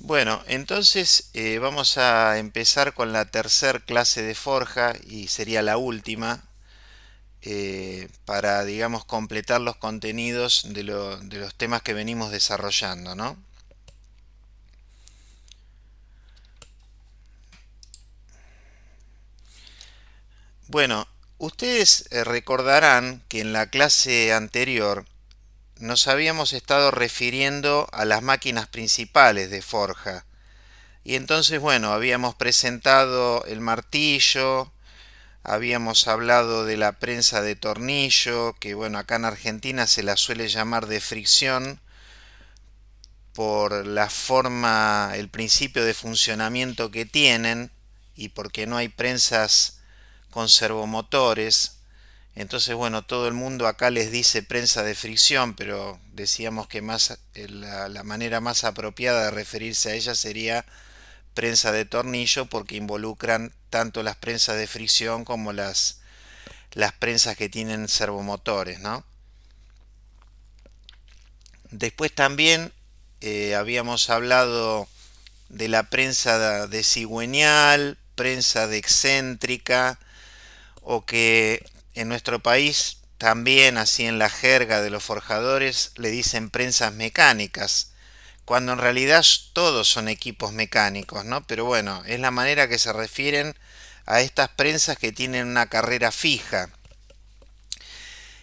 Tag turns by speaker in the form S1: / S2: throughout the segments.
S1: Bueno, entonces vamos a empezar con la tercer clase de forja y sería la última para, digamos, completar los contenidos de los temas que venimos desarrollando, ¿no? Bueno, ustedes recordarán que en la clase anterior nos habíamos estado refiriendo a las máquinas principales de forja. Y entonces, bueno, habíamos presentado el martillo. Habíamos hablado de la prensa de tornillo, que bueno, acá en Argentina se la suele llamar de fricción por la forma, el principio de funcionamiento que tienen y porque no hay prensas con servomotores. Entonces, bueno, todo el mundo acá les dice prensa de fricción, pero decíamos que la manera más apropiada de referirse a ella sería prensa de tornillo porque involucran tanto las prensas de fricción como las prensas que tienen servomotores, ¿no? Después también habíamos hablado de la prensa de cigüeñal, prensa de excéntrica, o que en nuestro país también, así en la jerga de los forjadores, le dicen prensas mecánicas, cuando en realidad todos son equipos mecánicos, ¿no? Pero bueno, es la manera que se refieren a estas prensas que tienen una carrera fija.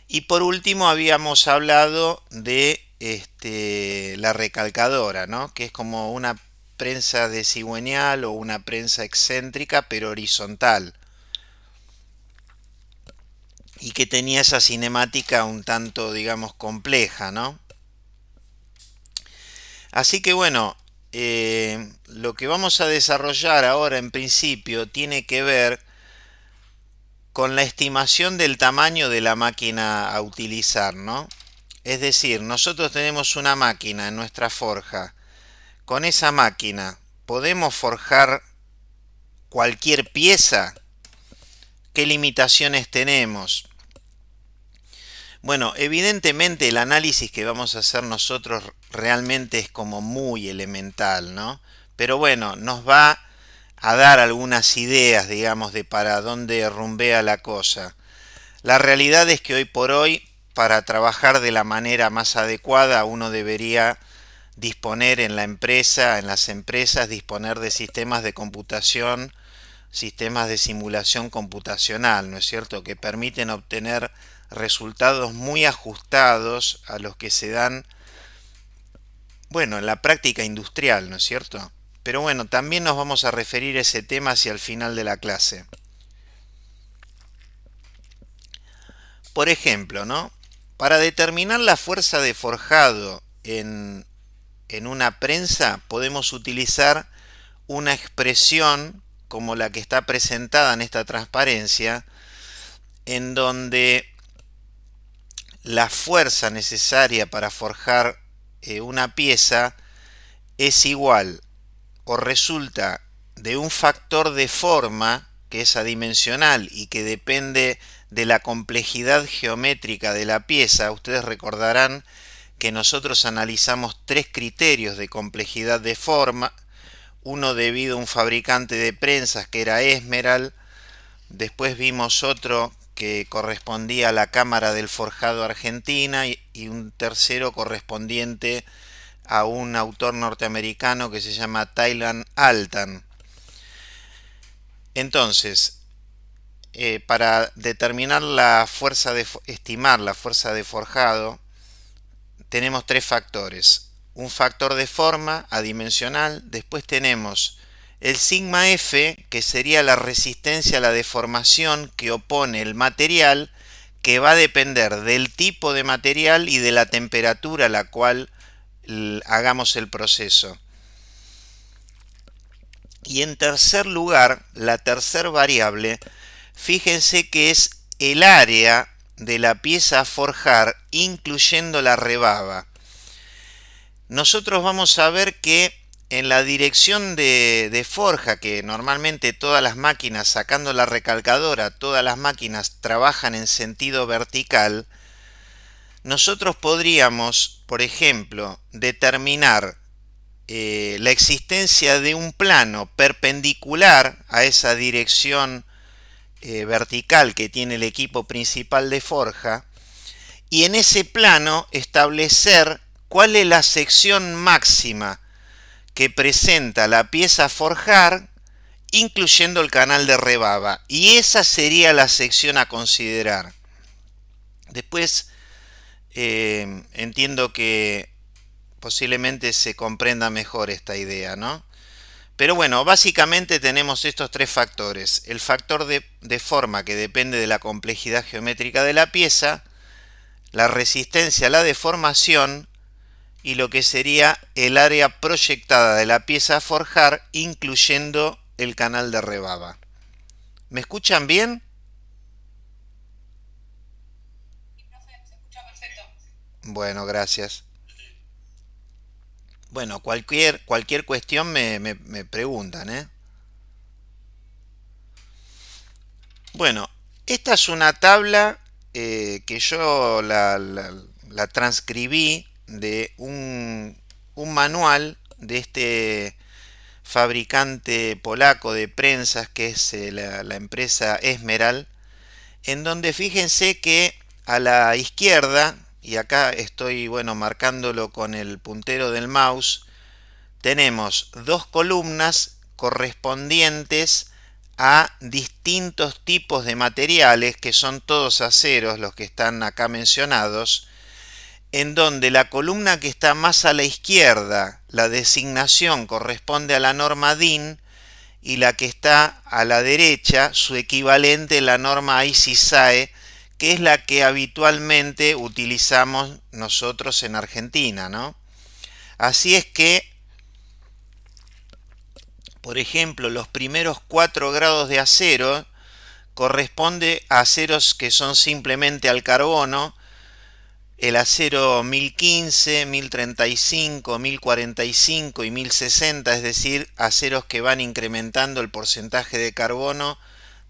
S1: Y por último habíamos hablado de la recalcadora, ¿no? Que es como una prensa de cigüeñal o una prensa excéntrica pero horizontal y que tenía esa cinemática un tanto, digamos, compleja, ¿no? Así que bueno, lo que vamos a desarrollar ahora en principio tiene que ver con la estimación del tamaño de la máquina a utilizar, ¿no? Es decir, nosotros tenemos una máquina en nuestra forja. Con esa máquina, ¿podemos forjar cualquier pieza? ¿Qué limitaciones tenemos? Bueno, evidentemente el análisis que vamos a hacer nosotros realmente es como muy elemental, ¿no? Pero bueno, nos va a dar algunas ideas, digamos, de para dónde rumbea la cosa. La realidad es que hoy por hoy, para trabajar de la manera más adecuada, uno debería disponer en la empresa, en las empresas, disponer de sistemas de computación, sistemas de simulación computacional, ¿no es cierto?, que permiten obtener resultados muy ajustados a los que se dan, bueno, en la práctica industrial, ¿no es cierto? Pero bueno, también nos vamos a referir a ese tema hacia el final de la clase. Por ejemplo, ¿no? Para determinar la fuerza de forjado en una prensa podemos utilizar una expresión como la que está presentada en esta transparencia, en donde la fuerza necesaria para forjar una pieza es igual o resulta de un factor de forma que es adimensional y que depende de la complejidad geométrica de la pieza. Ustedes recordarán que nosotros analizamos tres criterios de complejidad de forma, uno debido a un fabricante de prensas que era Esmeralda. Después vimos otro que correspondía a la Cámara del Forjado Argentina y un tercero correspondiente a un autor norteamericano que se llama Tylan Altan. Entonces, para determinar estimar la fuerza de forjado, tenemos tres factores. Un factor de forma adimensional, después tenemos el sigma F, que sería la resistencia a la deformación que opone el material, que va a depender del tipo de material y de la temperatura a la cual hagamos el proceso. Y en tercer lugar, la tercera variable, fíjense que es el área de la pieza a forjar, incluyendo la rebaba. Nosotros vamos a ver que en la dirección de forja, que normalmente todas las máquinas, sacando la recalcadora, todas las máquinas trabajan en sentido vertical, nosotros podríamos, por ejemplo, determinar la existencia de un plano perpendicular a esa dirección vertical que tiene el equipo principal de forja, y en ese plano establecer cuál es la sección máxima que presenta la pieza a forjar, incluyendo el canal de rebaba, y esa sería la sección a considerar. Después entiendo que posiblemente se comprenda mejor esta idea, ¿no? Pero bueno, básicamente tenemos estos tres factores. El factor de forma, que depende de la complejidad geométrica de la pieza, la resistencia a la deformación y lo que sería el área proyectada de la pieza a forjar, incluyendo el canal de rebaba. ¿Me escuchan bien? Bueno, gracias. Bueno, cualquier cuestión me preguntan, ¿eh? Bueno, esta es una tabla que yo la transcribí de un manual de este fabricante polaco de prensas, que es la empresa Esmeral, en donde fíjense que a la izquierda, y acá estoy, bueno, marcándolo con el puntero del mouse, tenemos dos columnas correspondientes a distintos tipos de materiales, que son todos aceros los que están acá mencionados, en donde la columna que está más a la izquierda, la designación corresponde a la norma DIN, y la que está a la derecha, su equivalente, la norma ICSAE, que es la que habitualmente utilizamos nosotros en Argentina, ¿no? Así es que, por ejemplo, los primeros 4 grados de acero corresponde a aceros que son simplemente al carbono, el acero 1015, 1035, 1045 y 1060, es decir, aceros que van incrementando el porcentaje de carbono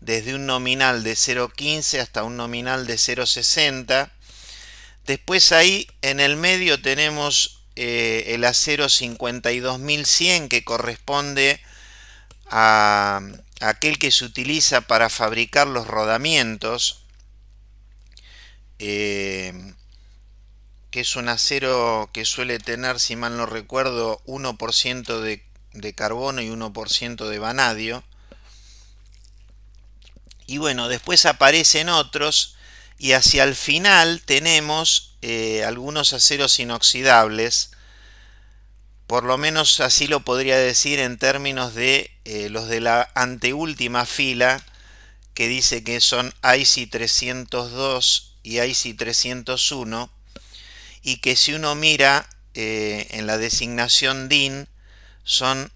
S1: desde un nominal de 0,15 hasta un nominal de 0,60. Después ahí en el medio tenemos el acero 52100, que corresponde a aquel que se utiliza para fabricar los rodamientos, que es un acero que suele tener, si mal no recuerdo, 1% de carbono y 1% de vanadio. Y bueno, después aparecen otros, y hacia el final tenemos algunos aceros inoxidables, por lo menos así lo podría decir en términos de los de la anteúltima fila, que dice que son IC 302 y IC 301, y que si uno mira en la designación DIN son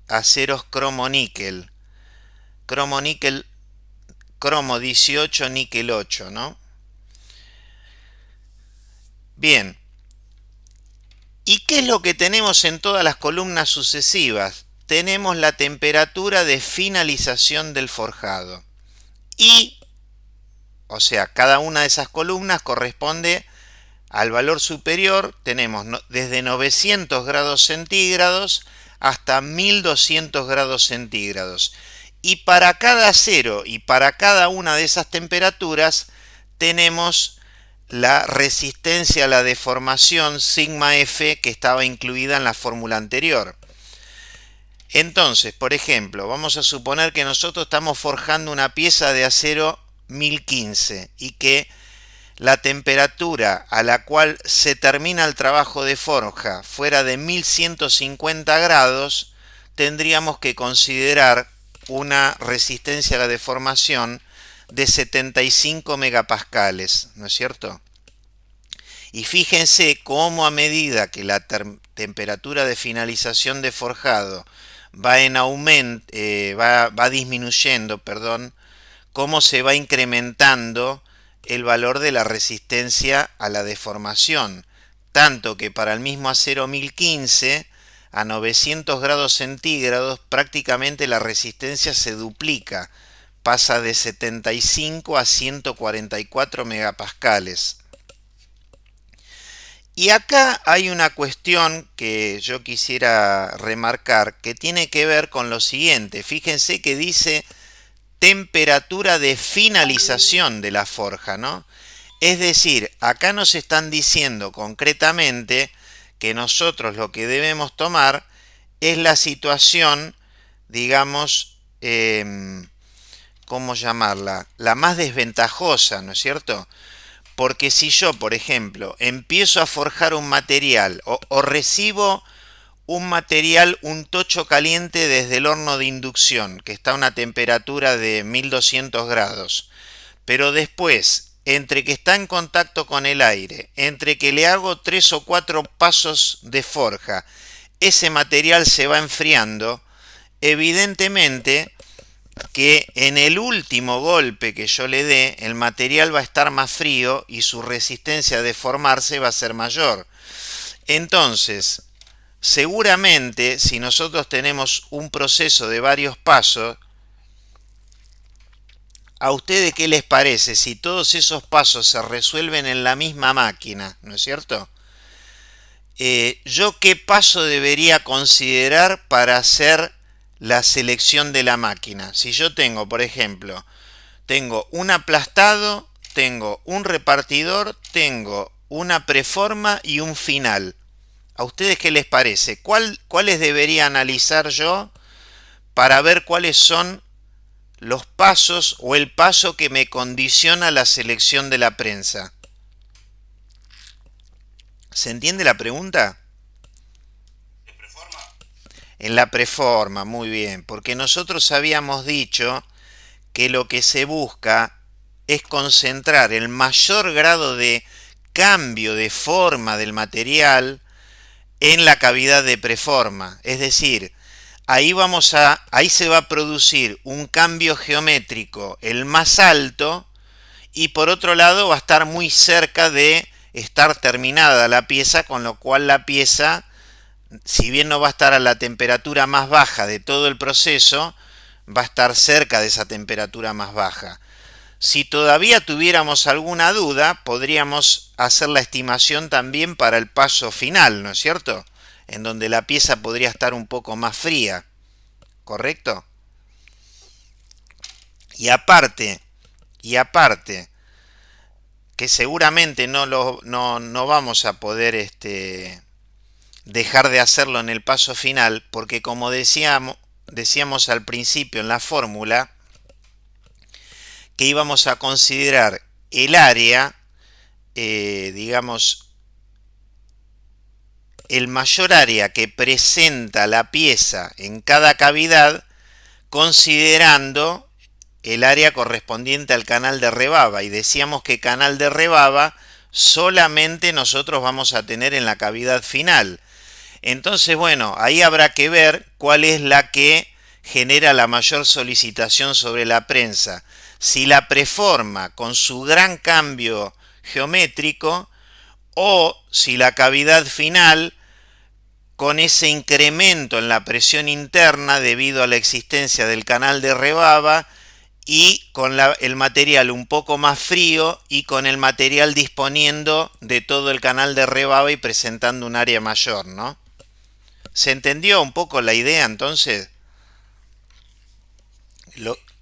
S1: aceros cromo-níquel. Cromo-níquel, cromo 18, níquel 8, ¿no? Bien. ¿Y qué es lo que tenemos en todas las columnas sucesivas? Tenemos la temperatura de finalización del forjado. Y, o sea, cada una de esas columnas corresponde al valor superior. Tenemos desde 900 grados centígrados hasta 1200 grados centígrados. Y para cada acero y para cada una de esas temperaturas tenemos la resistencia a la deformación sigma F, que estaba incluida en la fórmula anterior. Entonces, por ejemplo, vamos a suponer que nosotros estamos forjando una pieza de acero 1015 y que la temperatura a la cual se termina el trabajo de forja fuera de 1150 grados, tendríamos que considerar una resistencia a la deformación de 75 megapascales, ¿no es cierto? Y fíjense cómo, a medida que la temperatura de finalización de forjado va en aumento, va disminuyendo, perdón, cómo se va incrementando el valor de la resistencia a la deformación, tanto que para el mismo acero 1015 a 900 grados centígrados prácticamente la resistencia se duplica, pasa de 75 a 144 megapascales. Y acá hay una cuestión que yo quisiera remarcar que tiene que ver con lo siguiente. Fíjense que dice temperatura de finalización de la forja, ¿no? Es decir, acá nos están diciendo concretamente que nosotros lo que debemos tomar es la situación, digamos, ¿cómo llamarla? La más desventajosa, ¿no es cierto? Porque si yo, por ejemplo, empiezo a forjar un material o recibo un material, un tocho caliente desde el horno de inducción, que está a una temperatura de 1200 grados, pero después, entre que está en contacto con el aire, entre que le hago 3 o 4 pasos de forja, ese material se va enfriando, evidentemente que en el último golpe que yo le dé, el material va a estar más frío y su resistencia a deformarse va a ser mayor. Entonces, seguramente, si nosotros tenemos un proceso de varios pasos, ¿a ustedes qué les parece si todos esos pasos se resuelven en la misma máquina? ¿No es cierto? ¿Yo qué paso debería considerar para hacer la selección de la máquina? Si yo tengo, por ejemplo, tengo un aplastado, tengo un repartidor, tengo una preforma y un final. ¿A ustedes qué les parece? ¿Cuáles debería analizar yo para ver cuáles son los pasos o el paso que me condiciona la selección de la prensa? ¿Se entiende la pregunta? En la preforma, muy bien, porque nosotros habíamos dicho que lo que se busca es concentrar el mayor grado de cambio de forma del material en la cavidad de preforma, es decir, ahí se va a producir un cambio geométrico el más alto y por otro lado va a estar muy cerca de estar terminada la pieza, con lo cual la pieza, si bien no va a estar a la temperatura más baja de todo el proceso, va a estar cerca de esa temperatura más baja. Si todavía tuviéramos alguna duda, podríamos hacer la estimación también para el paso final, ¿no es cierto? En donde la pieza podría estar un poco más fría, ¿correcto? Y aparte, que seguramente no vamos a poder dejar de hacerlo en el paso final, porque como decíamos al principio en la fórmula, que íbamos a considerar el área, digamos, el mayor área que presenta la pieza en cada cavidad, considerando el área correspondiente al canal de rebaba. Y decíamos que canal de rebaba solamente nosotros vamos a tener en la cavidad final. Entonces, bueno, ahí habrá que ver cuál es la que genera la mayor solicitación sobre la prensa. Si la preforma con su gran cambio geométrico o si la cavidad final con ese incremento en la presión interna debido a la existencia del canal de rebaba y con el material un poco más frío y con el material disponiendo de todo el canal de rebaba y presentando un área mayor, ¿no? ¿Se entendió un poco la idea entonces?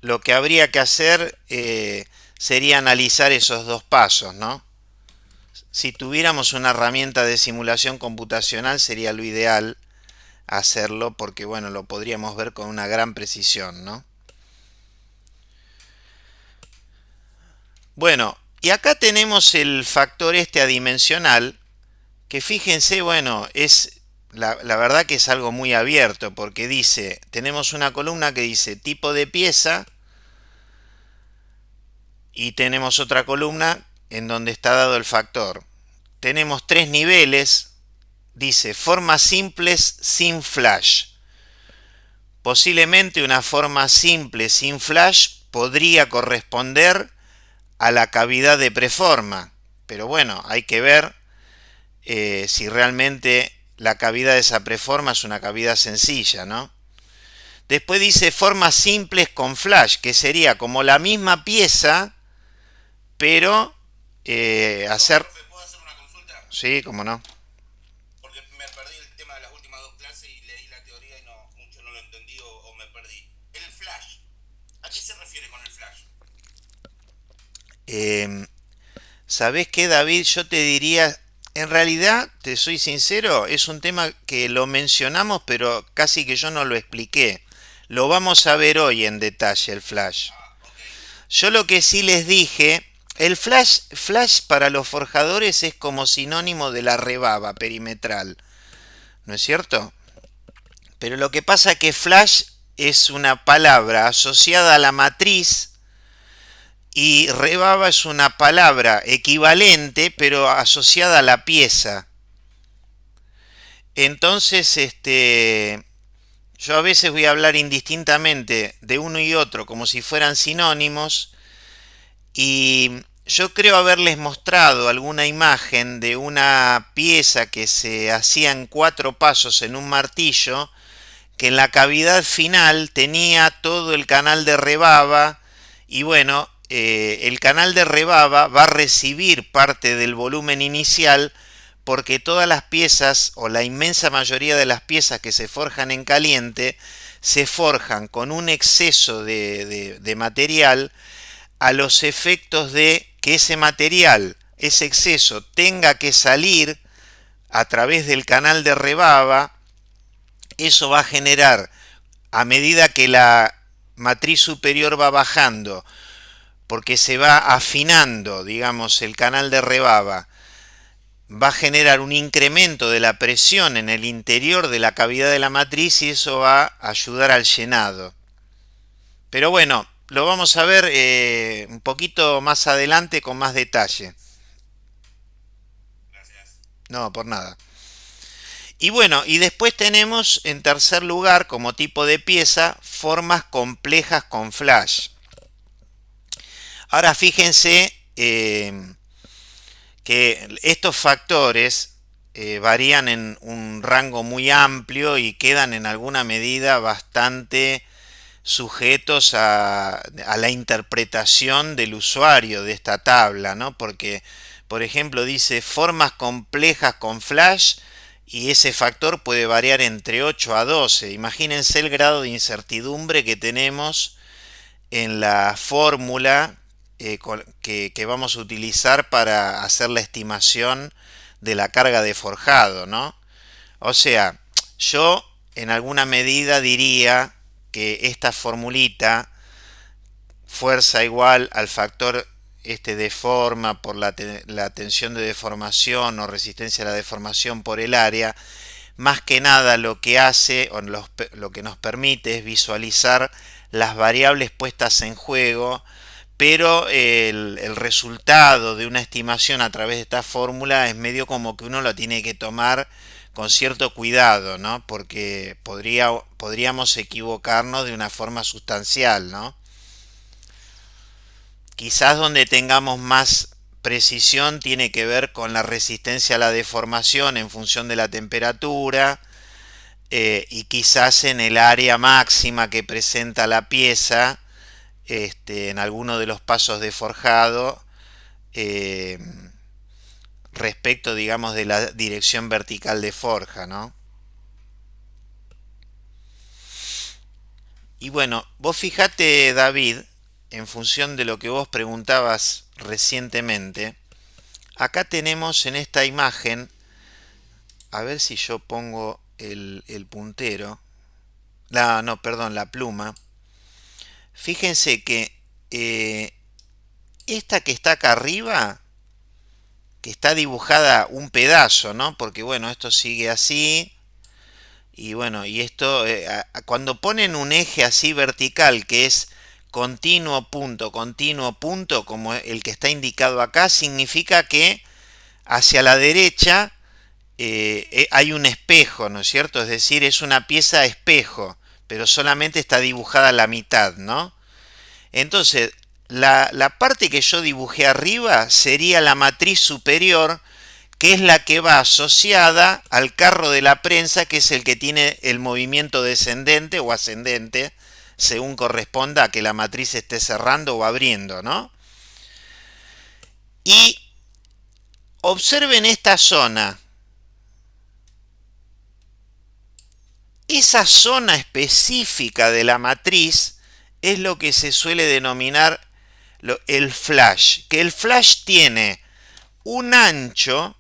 S1: Lo que habría que hacer sería analizar esos dos pasos, ¿no? Si tuviéramos una herramienta de simulación computacional sería lo ideal hacerlo porque, bueno, lo podríamos ver con una gran precisión, ¿no? Bueno, y acá tenemos el factor adimensional, que fíjense, bueno, es la verdad que es algo muy abierto, porque dice, tenemos una columna que dice tipo de pieza, y tenemos otra columna en donde está dado el factor. Tenemos tres niveles, dice formas simples sin flash. Posiblemente una forma simple sin flash podría corresponder a la cavidad de preforma, pero bueno, hay que ver si realmente la cavidad de esa preforma es una cavidad sencilla, ¿no? Después dice formas simples con flash, que sería como la misma pieza, pero hacer... Sí, cómo no.
S2: Porque me perdí el tema de las últimas dos clases y leí la teoría y no, mucho no lo entendí o me perdí. El flash. ¿A qué se refiere con el flash?
S1: Em, ¿Sabés qué, David? Yo te diría, en realidad, te soy sincero, es un tema que lo mencionamos, pero casi que yo no lo expliqué. Lo vamos a ver hoy en detalle, el flash.
S2: Ah, ok.
S1: Yo lo que sí les dije, el flash para los forjadores es como sinónimo de la rebaba perimetral, ¿no es cierto? Pero lo que pasa es que flash es una palabra asociada a la matriz y rebaba es una palabra equivalente pero asociada a la pieza. Entonces, yo a veces voy a hablar indistintamente de uno y otro como si fueran sinónimos y yo creo haberles mostrado alguna imagen de una pieza que se hacía en 4 pasos en un martillo, que en la cavidad final tenía todo el canal de rebaba y bueno, el canal de rebaba va a recibir parte del volumen inicial porque todas las piezas o la inmensa mayoría de las piezas que se forjan en caliente se forjan con un exceso de material a los efectos de que ese material, ese exceso, tenga que salir a través del canal de rebaba. Eso va a generar, a medida que la matriz superior va bajando, porque se va afinando, digamos, el canal de rebaba, va a generar un incremento de la presión en el interior de la cavidad de la matriz y eso va a ayudar al llenado. Pero bueno, lo vamos a ver un poquito más adelante con más detalle.
S2: Gracias.
S1: No, por nada. Y bueno, y después tenemos en tercer lugar como tipo de pieza formas complejas con flash. Ahora fíjense que estos factores varían en un rango muy amplio y quedan en alguna medida bastante sujetos a la interpretación del usuario de esta tabla, ¿no? Porque, por ejemplo, dice formas complejas con flash y ese factor puede variar entre 8 a 12. Imagínense el grado de incertidumbre que tenemos en la fórmula que vamos a utilizar para hacer la estimación de la carga de forjado, ¿no? O sea, yo en alguna medida diría que esta formulita, fuerza igual al factor de forma por la tensión de deformación o resistencia a la deformación por el área, más que nada lo que hace o lo que nos permite es visualizar las variables puestas en juego, pero el resultado de una estimación a través de esta fórmula es medio como que uno lo tiene que tomar con cierto cuidado, ¿no? Porque podríamos equivocarnos de una forma sustancial, ¿no? Quizás donde tengamos más precisión tiene que ver con la resistencia a la deformación en función de la temperatura, y quizás en el área máxima que presenta la pieza, en alguno de los pasos de forjado, eh, respecto, digamos, de la dirección vertical de forja, ¿no? Y bueno, vos fijate, David, en función de lo que vos preguntabas recientemente, acá tenemos en esta imagen, a ver si yo pongo el puntero, no, perdón, la pluma. Fíjense que esta que está acá arriba, que está dibujada un pedazo, ¿no? Porque bueno, esto sigue así. Y bueno, y esto, cuando ponen un eje así vertical que es continuo punto, como el que está indicado acá, significa que hacia la derecha hay un espejo, ¿no es cierto? Es decir, es una pieza espejo, pero solamente está dibujada a la mitad, ¿no? Entonces, la parte que yo dibujé arriba sería la matriz superior, que es la que va asociada al carro de la prensa, que es el que tiene el movimiento descendente o ascendente, según corresponda a que la matriz esté cerrando o abriendo, ¿no? Y Observen esta zona. Esa zona específica de la matriz es lo que se suele denominar el flash. Que el flash tiene un ancho,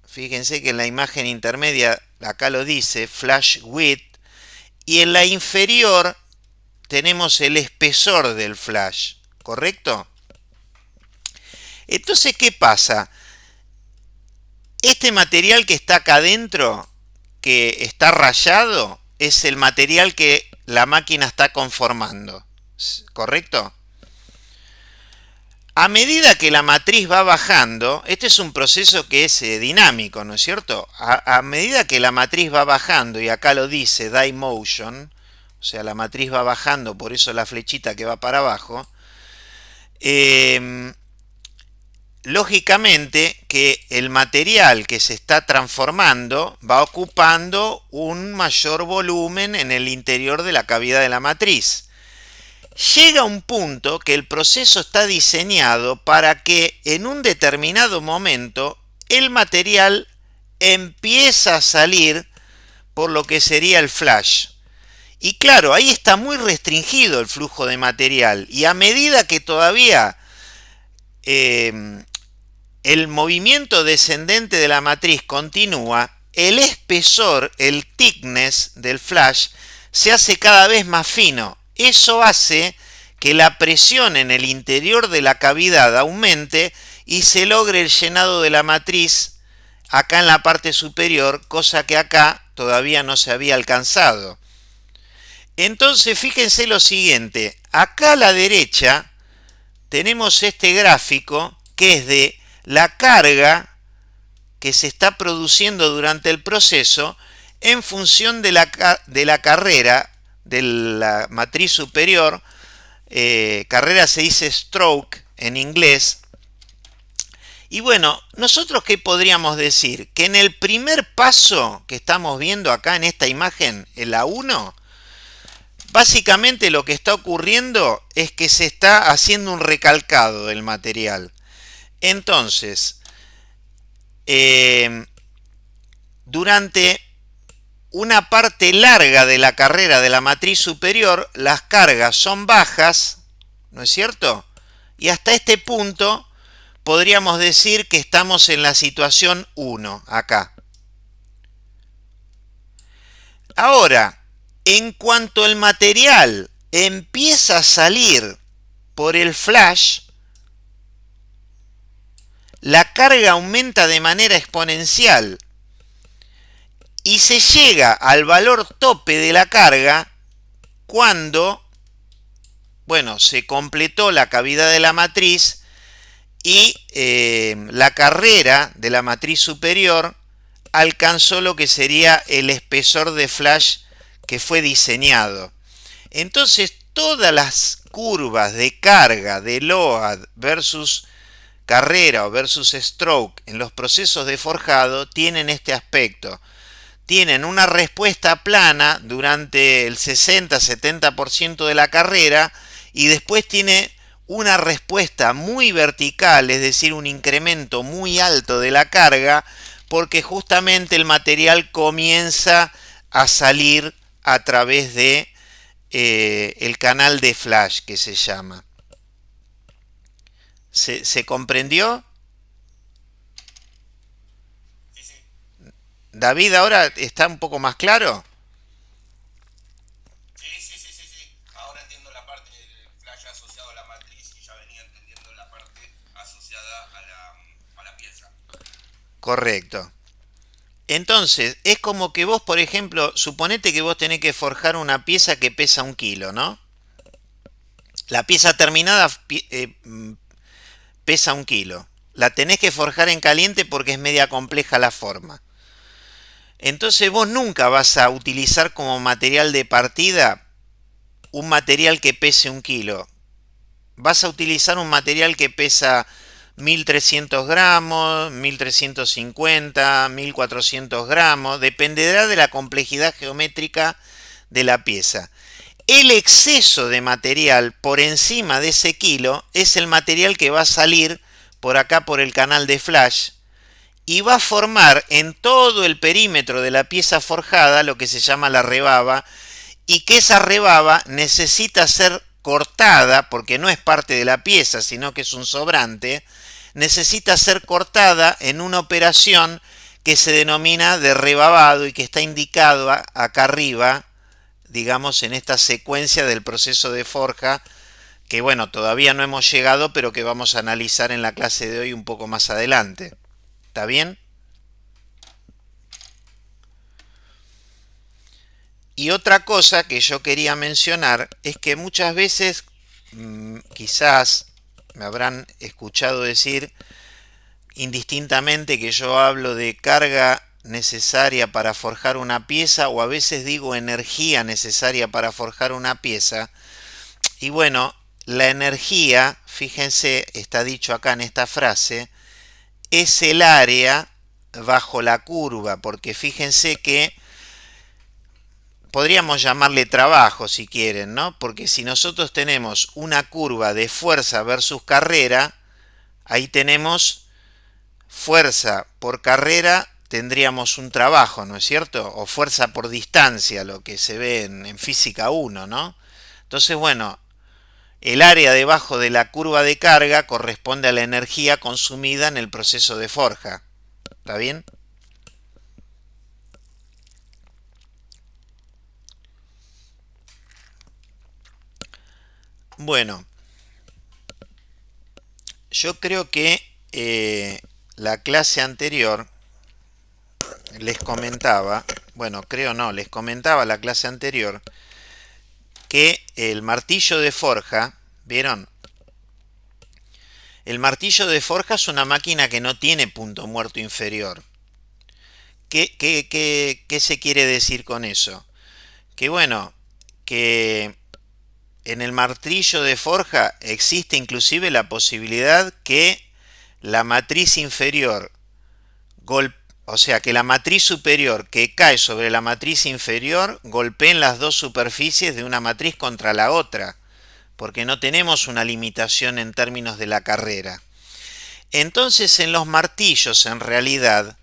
S1: fíjense que en la imagen intermedia acá lo dice, flash width, y en la inferior tenemos el espesor del flash, ¿correcto? Entonces, ¿qué pasa? Este material que está acá adentro, que está rayado, es el material que la máquina está conformando, ¿correcto? A medida que la matriz va bajando, este es un proceso que es dinámico, ¿no es cierto? A medida que la matriz va bajando, y acá lo dice die motion, o sea, la matriz va bajando, por eso la flechita que va para abajo, lógicamente que el material que se está transformando va ocupando un mayor volumen en el interior de la cavidad de la matriz. Llega un punto que el proceso está diseñado para que en un determinado momento el material empieza a salir por lo que sería el flash. Y claro, ahí está muy restringido el flujo de material, y a medida que todavía el movimiento descendente de la matriz continúa, el espesor, el thickness del flash se hace cada vez más fino. Eso hace que la presión en el interior de la cavidad aumente y se logre el llenado de la matriz acá en la parte superior, cosa que acá todavía no se había alcanzado. Entonces, fíjense lo siguiente, acá a la derecha tenemos este gráfico que es de la carga que se está produciendo durante el proceso en función de la carrera de la matriz superior. Carrera se dice stroke en inglés. Y bueno, nosotros ¿qué podríamos decir? Que en el primer paso que estamos viendo acá en esta imagen, en la 1, básicamente lo que está ocurriendo es que se está haciendo un recalcado del material. Entonces, durante una parte larga de la carrera de la matriz superior, las cargas son bajas, ¿no es cierto? Y hasta este punto podríamos decir que estamos en la situación 1, acá. Ahora, en cuanto el material empieza a salir por el flash, la carga aumenta de manera exponencial y se llega al valor tope de la carga cuando, bueno, se completó la cavidad de la matriz y la carrera de la matriz superior alcanzó lo que sería el espesor de flash que fue diseñado. Entonces, todas las curvas de carga de load versus carrera o versus stroke en los procesos de forjado tienen este aspecto. Tienen una respuesta plana durante el 60-70% de la carrera y después tiene una respuesta muy vertical, es decir, un incremento muy alto de la carga, porque justamente el material comienza a salir a través de el canal de flash que se llama. ¿Se comprendió?
S2: Sí, sí.
S1: David, ¿ahora está un poco más claro?
S2: Sí. Ahora entiendo la parte del flash asociado a la matriz y ya venía entendiendo la parte asociada a la pieza.
S1: Correcto. Entonces, es como que vos, por ejemplo, suponete que vos tenés que forjar una pieza que pesa 1 kilo, ¿no? La pieza terminada pesa 1 kilo. La tenés que forjar en caliente porque es media compleja la forma. Entonces vos nunca vas a utilizar como material de partida un material que pese 1 kilo. Vas a utilizar un material que pesa 1300 gramos, 1350, 1400 gramos. Dependerá de la complejidad geométrica de la pieza. El exceso de material por encima de ese kilo es el material que va a salir por acá por el canal de flash y va a formar en todo el perímetro de la pieza forjada lo que se llama la rebaba, y que esa rebaba necesita ser cortada, porque no es parte de la pieza, sino que es un sobrante, necesita ser cortada en una operación que se denomina de rebabado y que está indicado acá arriba, digamos, en esta secuencia del proceso de forja, que bueno, todavía no hemos llegado, pero que vamos a analizar en la clase de hoy un poco más adelante. ¿Está bien? Y otra cosa que yo quería mencionar es que muchas veces, quizás me habrán escuchado decir indistintamente que yo hablo de carga necesaria para forjar una pieza, o a veces digo energía necesaria para forjar una pieza. Y bueno, la energía, fíjense, está dicho acá en esta frase, es el área bajo la curva, porque fíjense que podríamos llamarle trabajo si quieren, ¿no? Porque si nosotros tenemos una curva de fuerza versus carrera, ahí tenemos fuerza por carrera, tendríamos un trabajo, ¿no es cierto? O fuerza por distancia, lo que se ve en física 1, ¿no? Entonces, bueno, el área debajo de la curva de carga corresponde a la energía consumida en el proceso de forja. ¿Está bien? Bueno, yo creo que la clase anterior les comentaba, bueno, creo no, les comentaba la clase anterior que el martillo de forja, ¿vieron? El martillo de forja es una máquina que no tiene punto muerto inferior. ¿Qué se quiere decir con eso? Que bueno, que en el martillo de forja existe inclusive la posibilidad que la matriz inferior, o sea, que la matriz superior que cae sobre la matriz inferior golpeen las dos superficies de una matriz contra la otra, porque no tenemos una limitación en términos de la carrera. Entonces, en los martillos, en realidad,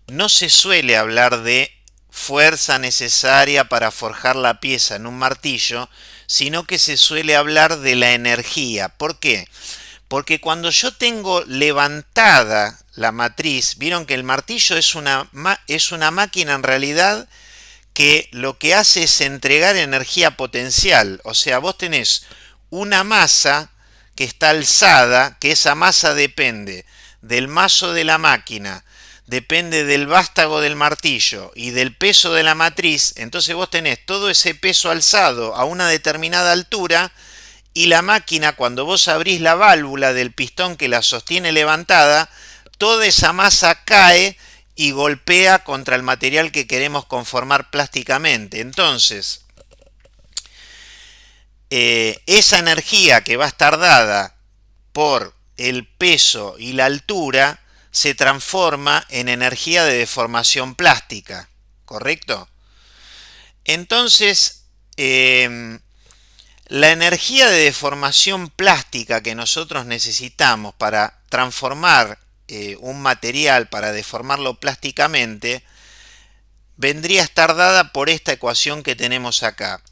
S1: no se suele hablar de fuerza necesaria para forjar la pieza en un martillo, sino que se suele hablar de la energía. ¿Por qué? Porque cuando yo tengo levantada la matriz, vieron que el martillo es una máquina en realidad que lo que hace es entregar energía potencial. O sea, vos tenés una masa que está alzada, que esa masa depende del mazo de la máquina, depende del vástago del martillo y del peso de la matriz. Entonces vos tenés todo ese peso alzado a una determinada altura, y la máquina, cuando vos abrís la válvula del pistón que la sostiene levantada, toda esa masa cae y golpea contra el material que queremos conformar plásticamente. Entonces, esa energía que va a estar dada por el peso y la altura se transforma en energía de deformación plástica, ¿correcto? Entonces, la energía de deformación plástica que nosotros necesitamos para transformar un material, para deformarlo plásticamente, vendría a estar dada por esta ecuación que tenemos acá.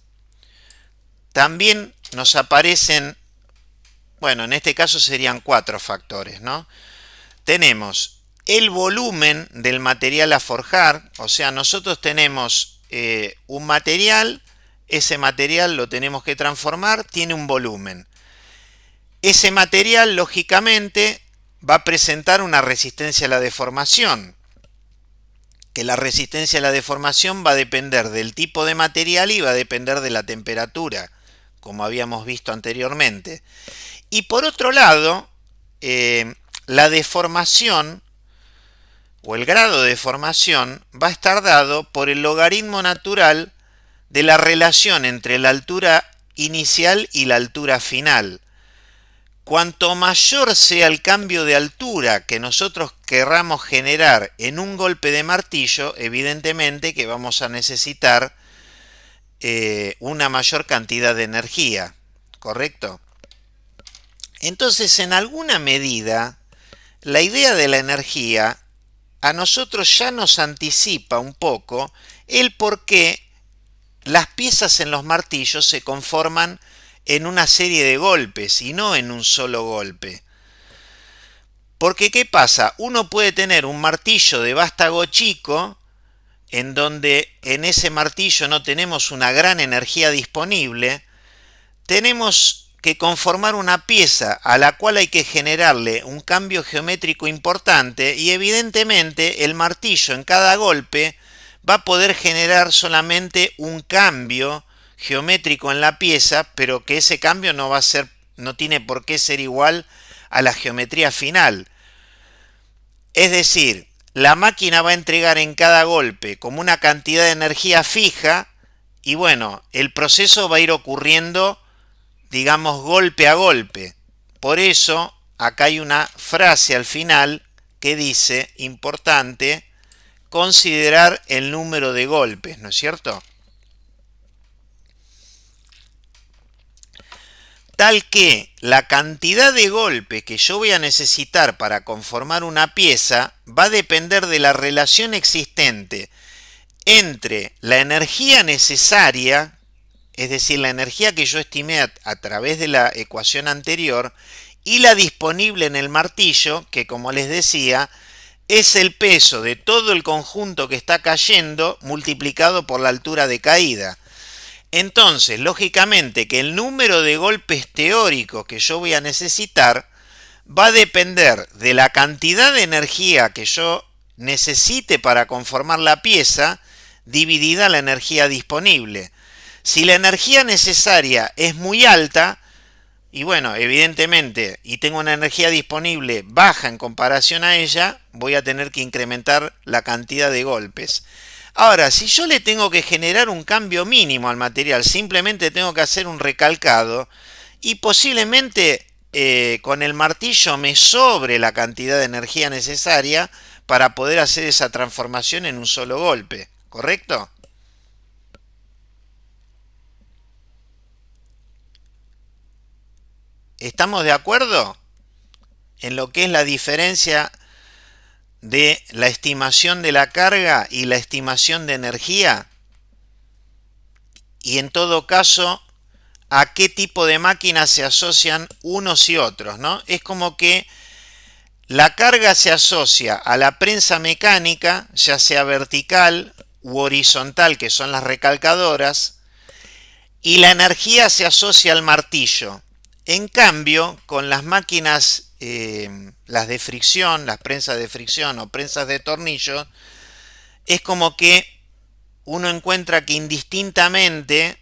S1: También nos aparecen, bueno, en este caso serían 4 factores, ¿no? Tenemos el volumen del material a forjar, o sea, nosotros tenemos un material, ese material lo tenemos que transformar, tiene un volumen. Ese material, lógicamente, va a presentar una resistencia a la deformación, que la resistencia a la deformación va a depender del tipo de material y va a depender de la temperatura, como habíamos visto anteriormente. Y por otro lado, la deformación o el grado de deformación va a estar dado por el logaritmo natural de la relación entre la altura inicial y la altura final. Cuanto mayor sea el cambio de altura que nosotros querramos generar en un golpe de martillo, evidentemente que vamos a necesitar una mayor cantidad de energía, ¿correcto? Entonces, en alguna medida, la idea de la energía a nosotros ya nos anticipa un poco el por qué las piezas en los martillos se conforman en una serie de golpes y no en un solo golpe. Porque ¿qué pasa? Uno puede tener un martillo de vástago chico, en donde en ese martillo no tenemos una gran energía disponible, tenemos que conformar una pieza a la cual hay que generarle un cambio geométrico importante y evidentemente el martillo en cada golpe va a poder generar solamente un cambio geométrico en la pieza, pero que ese cambio no va a ser, no tiene por qué ser igual a la geometría final. Es decir, la máquina va a entregar en cada golpe como una cantidad de energía fija y bueno, el proceso va a ir ocurriendo, digamos, golpe a golpe. Por eso, acá hay una frase al final que dice, importante, considerar el número de golpes, ¿no es cierto? Tal que la cantidad de golpes que yo voy a necesitar para conformar una pieza va a depender de la relación existente entre la energía necesaria, es decir, la energía que yo estimé a través de la ecuación anterior, y la disponible en el martillo, que como les decía, es el peso de todo el conjunto que está cayendo multiplicado por la altura de caída. Entonces, lógicamente que el número de golpes teóricos que yo voy a necesitar va a depender de la cantidad de energía que yo necesite para conformar la pieza dividida la energía disponible. Si la energía necesaria es muy alta, y bueno, evidentemente, y tengo una energía disponible baja en comparación a ella, voy a tener que incrementar la cantidad de golpes. Ahora, si yo le tengo que generar un cambio mínimo al material, simplemente tengo que hacer un recalcado y posiblemente con el martillo me sobre la cantidad de energía necesaria para poder hacer esa transformación en un solo golpe, ¿correcto? ¿Estamos de acuerdo en lo que es la diferencia de la estimación de la carga y la estimación de energía? Y en todo caso, ¿a qué tipo de máquinas se asocian unos y otros, ¿no? Es como que la carga se asocia a la prensa mecánica, ya sea vertical u horizontal, que son las recalcadoras, y la energía se asocia al martillo. En cambio, con las máquinas, las de fricción, las prensas de fricción o prensas de tornillo, es como que uno encuentra que indistintamente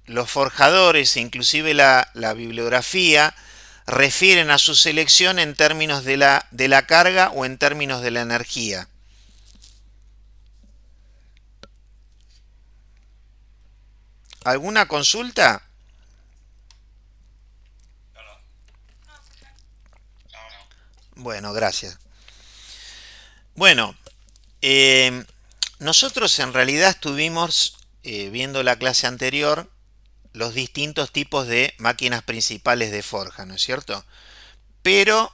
S1: los forjadores, inclusive la bibliografía, refieren a su selección en términos de la carga o en términos de la energía. ¿Alguna consulta? Bueno, gracias. Bueno, nosotros en realidad estuvimos viendo la clase anterior los distintos tipos de máquinas principales de forja, ¿no es cierto? Pero,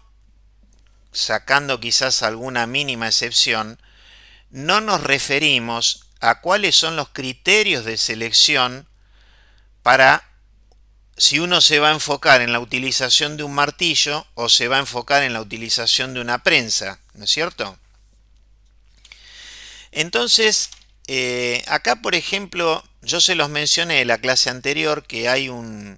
S1: sacando quizás alguna mínima excepción, no nos referimos a cuáles son los criterios de selección para si uno se va a enfocar en la utilización de un martillo o se va a enfocar en la utilización de una prensa, ¿no es cierto? Entonces, acá por ejemplo, yo se los mencioné en la clase anterior que hay no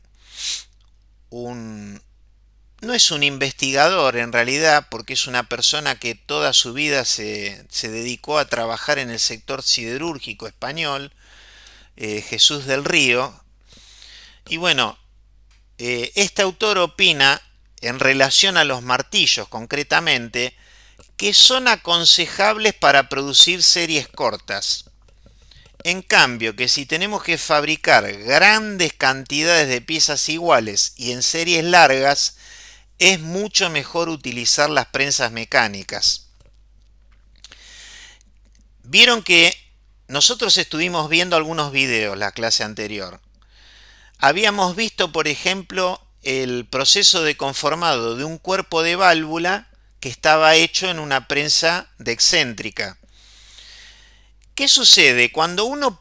S1: es un investigador en realidad, porque es una persona que toda su vida se dedicó a trabajar en el sector siderúrgico español, Jesús del Río. Y bueno, este autor opina en relación a los martillos concretamente que son aconsejables para producir series cortas. En cambio, que si tenemos que fabricar grandes cantidades de piezas iguales y en series largas, es mucho mejor utilizar las prensas mecánicas. Vieron que nosotros estuvimos viendo algunos videos la clase anterior. Habíamos visto, por ejemplo, el proceso de conformado de un cuerpo de válvula que estaba hecho en una prensa de excéntrica. ¿Qué sucede? Cuando uno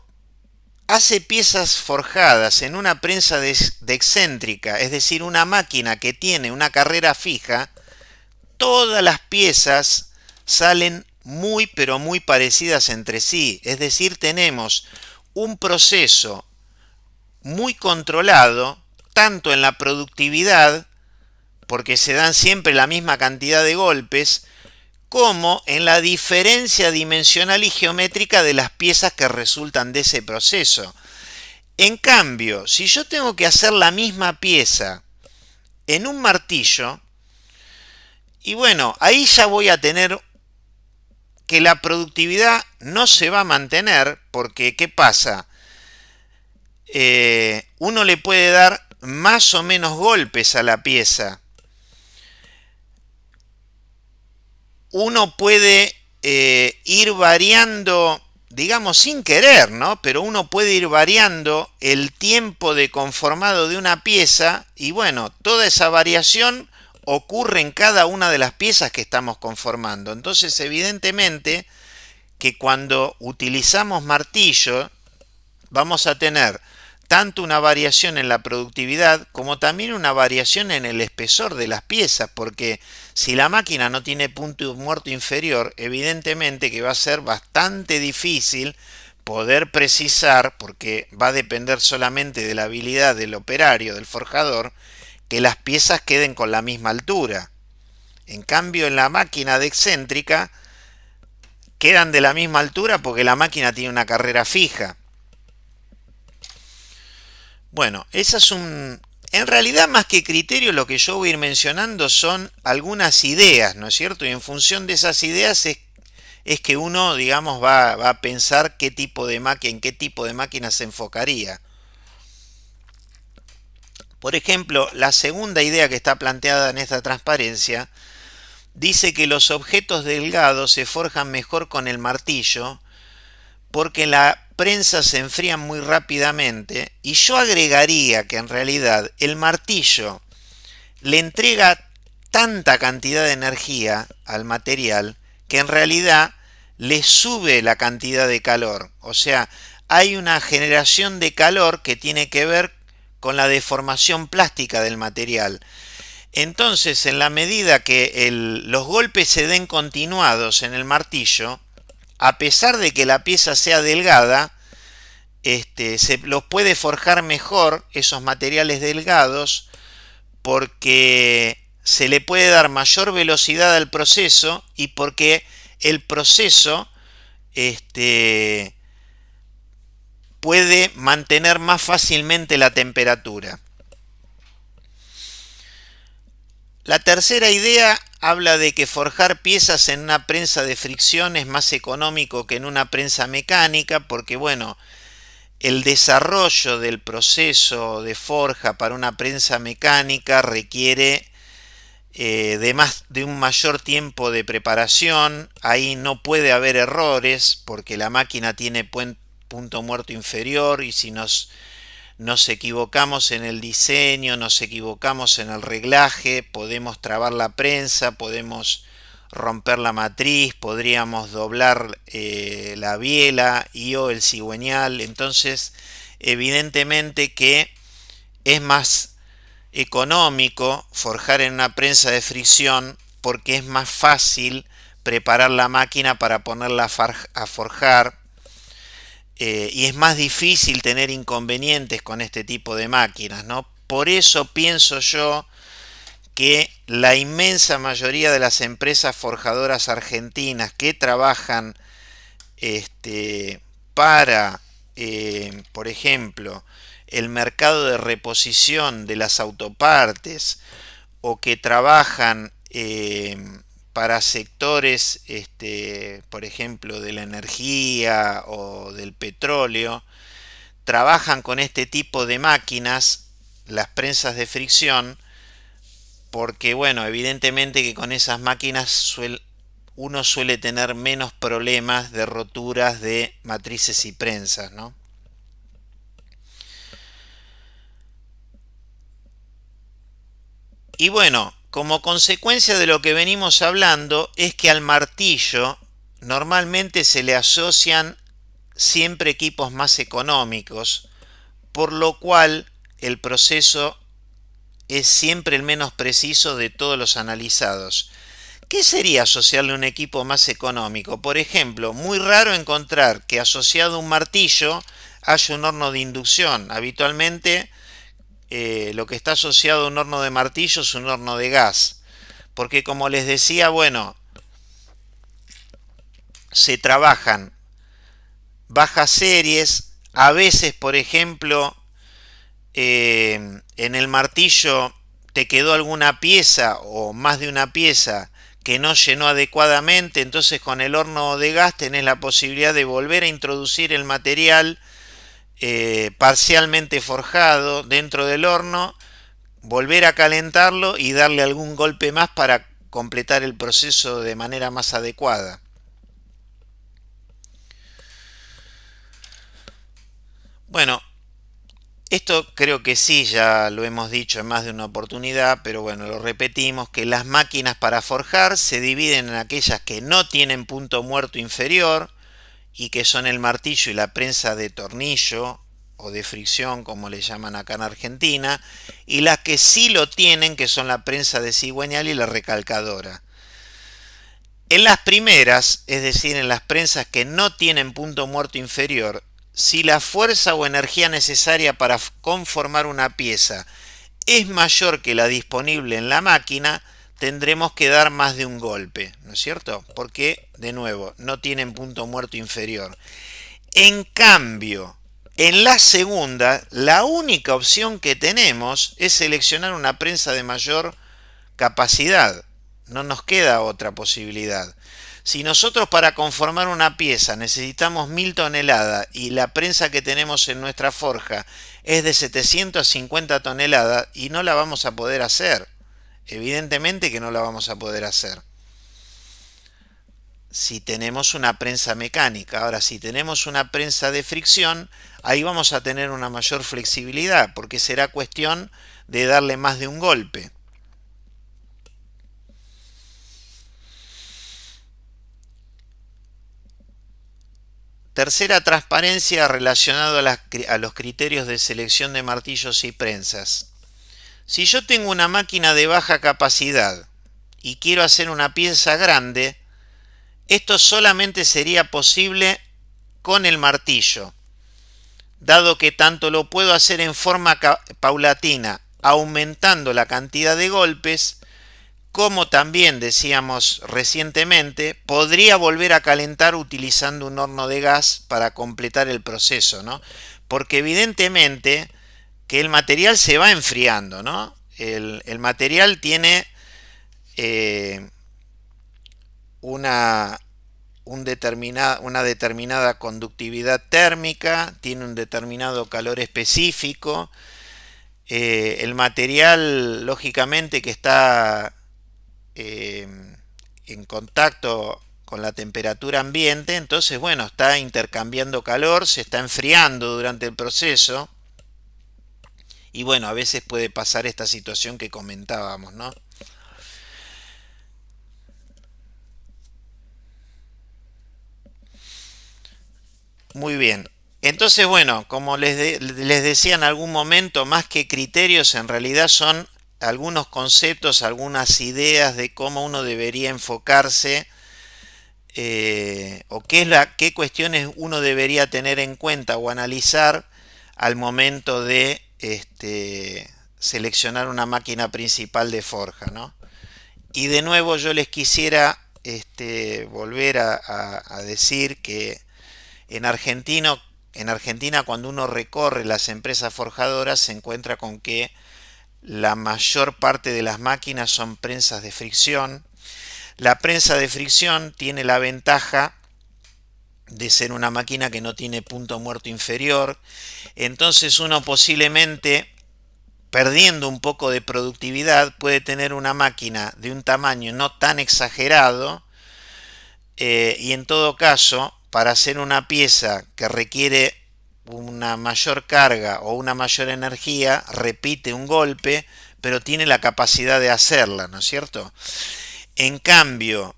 S1: hace piezas forjadas en una prensa de excéntrica, es decir, una máquina que tiene una carrera fija, todas las piezas salen muy pero muy parecidas entre sí. Es decir, tenemos un proceso muy controlado, tanto en la productividad, porque se dan siempre la misma cantidad de golpes, como en la diferencia dimensional y geométrica de las piezas que resultan de ese proceso. En cambio, si yo tengo que hacer la misma pieza en un martillo, y bueno, ahí ya voy a tener que la productividad no se va a mantener, porque ¿qué pasa? Uno le puede dar más o menos golpes a la pieza. Uno puede ir variando, digamos sin querer, ¿no? Pero uno puede ir variando el tiempo de conformado de una pieza y bueno, toda esa variación ocurre en cada una de las piezas que estamos conformando. Entonces, evidentemente que cuando utilizamos martillo vamos a tener tanto una variación en la productividad como también una variación en el espesor de las piezas, porque si la máquina no tiene punto muerto inferior, evidentemente que va a ser bastante difícil poder precisar, porque va a depender solamente de la habilidad del operario, del forjador, que las piezas queden con la misma altura. En cambio, en la máquina de excéntrica quedan de la misma altura porque la máquina tiene una carrera fija. Bueno, en realidad más que criterio lo que yo voy a ir mencionando son algunas ideas, ¿no es cierto? Y en función de esas ideas es que uno, digamos, va a pensar en qué tipo de máquina se enfocaría. Por ejemplo, la segunda idea que está planteada en esta transparencia dice que los objetos delgados se forjan mejor con el martillo porque la prensa se enfría muy rápidamente y yo agregaría que en realidad el martillo le entrega tanta cantidad de energía al material que en realidad le sube la cantidad de calor. O sea, hay una generación de calor que tiene que ver con la deformación plástica del material. Entonces, en la medida que los golpes se den continuados en el martillo, a pesar de que la pieza sea delgada, se los puede forjar mejor esos materiales delgados porque se le puede dar mayor velocidad al proceso y porque el proceso puede mantener más fácilmente la temperatura. La tercera idea habla de que forjar piezas en una prensa de fricción es más económico que en una prensa mecánica porque, bueno, el desarrollo del proceso de forja para una prensa mecánica requiere de un mayor tiempo de preparación. Ahí no puede haber errores porque la máquina tiene punto muerto inferior y si nos equivocamos en el diseño, nos equivocamos en el reglaje, podemos trabar la prensa, podemos romper la matriz, podríamos doblar la biela y o el cigüeñal. Entonces, evidentemente que es más económico forjar en una prensa de fricción porque es más fácil preparar la máquina para ponerla a forjar. Y es más difícil tener inconvenientes con este tipo de máquinas, ¿no? Por eso pienso yo que la inmensa mayoría de las empresas forjadoras argentinas que trabajan para, por ejemplo, el mercado de reposición de las autopartes o que trabajan para sectores, por ejemplo, de la energía o del petróleo, trabajan con este tipo de máquinas, las prensas de fricción, porque, bueno, evidentemente que con esas máquinas uno suele tener menos problemas de roturas de matrices y prensas, ¿no? Y bueno, como consecuencia de lo que venimos hablando es que al martillo normalmente se le asocian siempre equipos más económicos, por lo cual el proceso es siempre el menos preciso de todos los analizados. ¿Qué sería asociarle un equipo más económico? Por ejemplo, muy raro encontrar que asociado a un martillo haya un horno de inducción. Habitualmente lo que está asociado a un horno de martillo es un horno de gas. Porque como les decía, bueno, se trabajan bajas series. A veces, por ejemplo, en el martillo te quedó alguna pieza o más de una pieza que no llenó adecuadamente, entonces con el horno de gas tenés la posibilidad de volver a introducir el material parcialmente forjado dentro del horno, volver a calentarlo y darle algún golpe más para completar el proceso de manera más adecuada. Bueno, esto creo que sí, ya lo hemos dicho en más de una oportunidad, pero bueno, lo repetimos, que las máquinas para forjar se dividen en aquellas que no tienen punto muerto inferior y que son el martillo y la prensa de tornillo o de fricción, como le llaman acá en Argentina, y las que sí lo tienen, que son la prensa de cigüeñal y la recalcadora. En las primeras, es decir, en las prensas que no tienen punto muerto inferior, si la fuerza o energía necesaria para conformar una pieza es mayor que la disponible en la máquina, tendremos que dar más de un golpe, ¿no es cierto? Porque, de nuevo, no tienen punto muerto inferior. En cambio, en la segunda, la única opción que tenemos es seleccionar una prensa de mayor capacidad. No nos queda otra posibilidad. Si nosotros para conformar una pieza necesitamos 1000 toneladas y la prensa que tenemos en nuestra forja es de 750 toneladas y no la vamos a poder hacer. Evidentemente que no la vamos a poder hacer si tenemos una prensa mecánica. Ahora, si tenemos una prensa de fricción, ahí vamos a tener una mayor flexibilidad porque será cuestión de darle más de un golpe. Tercera transparencia relacionada a los criterios de selección de martillos y prensas. Si yo tengo una máquina de baja capacidad y quiero hacer una pieza grande, esto solamente sería posible con el martillo, dado que tanto lo puedo hacer en forma paulatina, aumentando la cantidad de golpes, como también decíamos recientemente, podría volver a calentar utilizando un horno de gas para completar el proceso, ¿no? Porque evidentemente que el material se va enfriando, ¿no? El material tiene una, una determinada conductividad térmica, tiene un determinado calor específico. El material, lógicamente, que está en contacto con la temperatura ambiente, entonces bueno, está intercambiando calor, se está enfriando durante el proceso y bueno, a veces puede pasar esta situación que comentábamos, ¿no? Muy bien. Entonces, bueno, como les decía en algún momento, más que criterios, en realidad son algunos conceptos, algunas ideas de cómo uno debería enfocarse o qué cuestiones uno debería tener en cuenta o analizar al momento de seleccionar una máquina principal de forja, ¿no? Y de nuevo yo les quisiera volver a decir que en Argentina cuando uno recorre las empresas forjadoras se encuentra con que la mayor parte de las máquinas son prensas de fricción. La prensa de fricción tiene la ventaja de ser una máquina que no tiene punto muerto inferior, entonces uno posiblemente perdiendo un poco de productividad puede tener una máquina de un tamaño no tan exagerado y en todo caso para hacer una pieza que requiere una mayor carga o una mayor energía repite un golpe, pero tiene la capacidad de hacerla, ¿no es cierto? En cambio,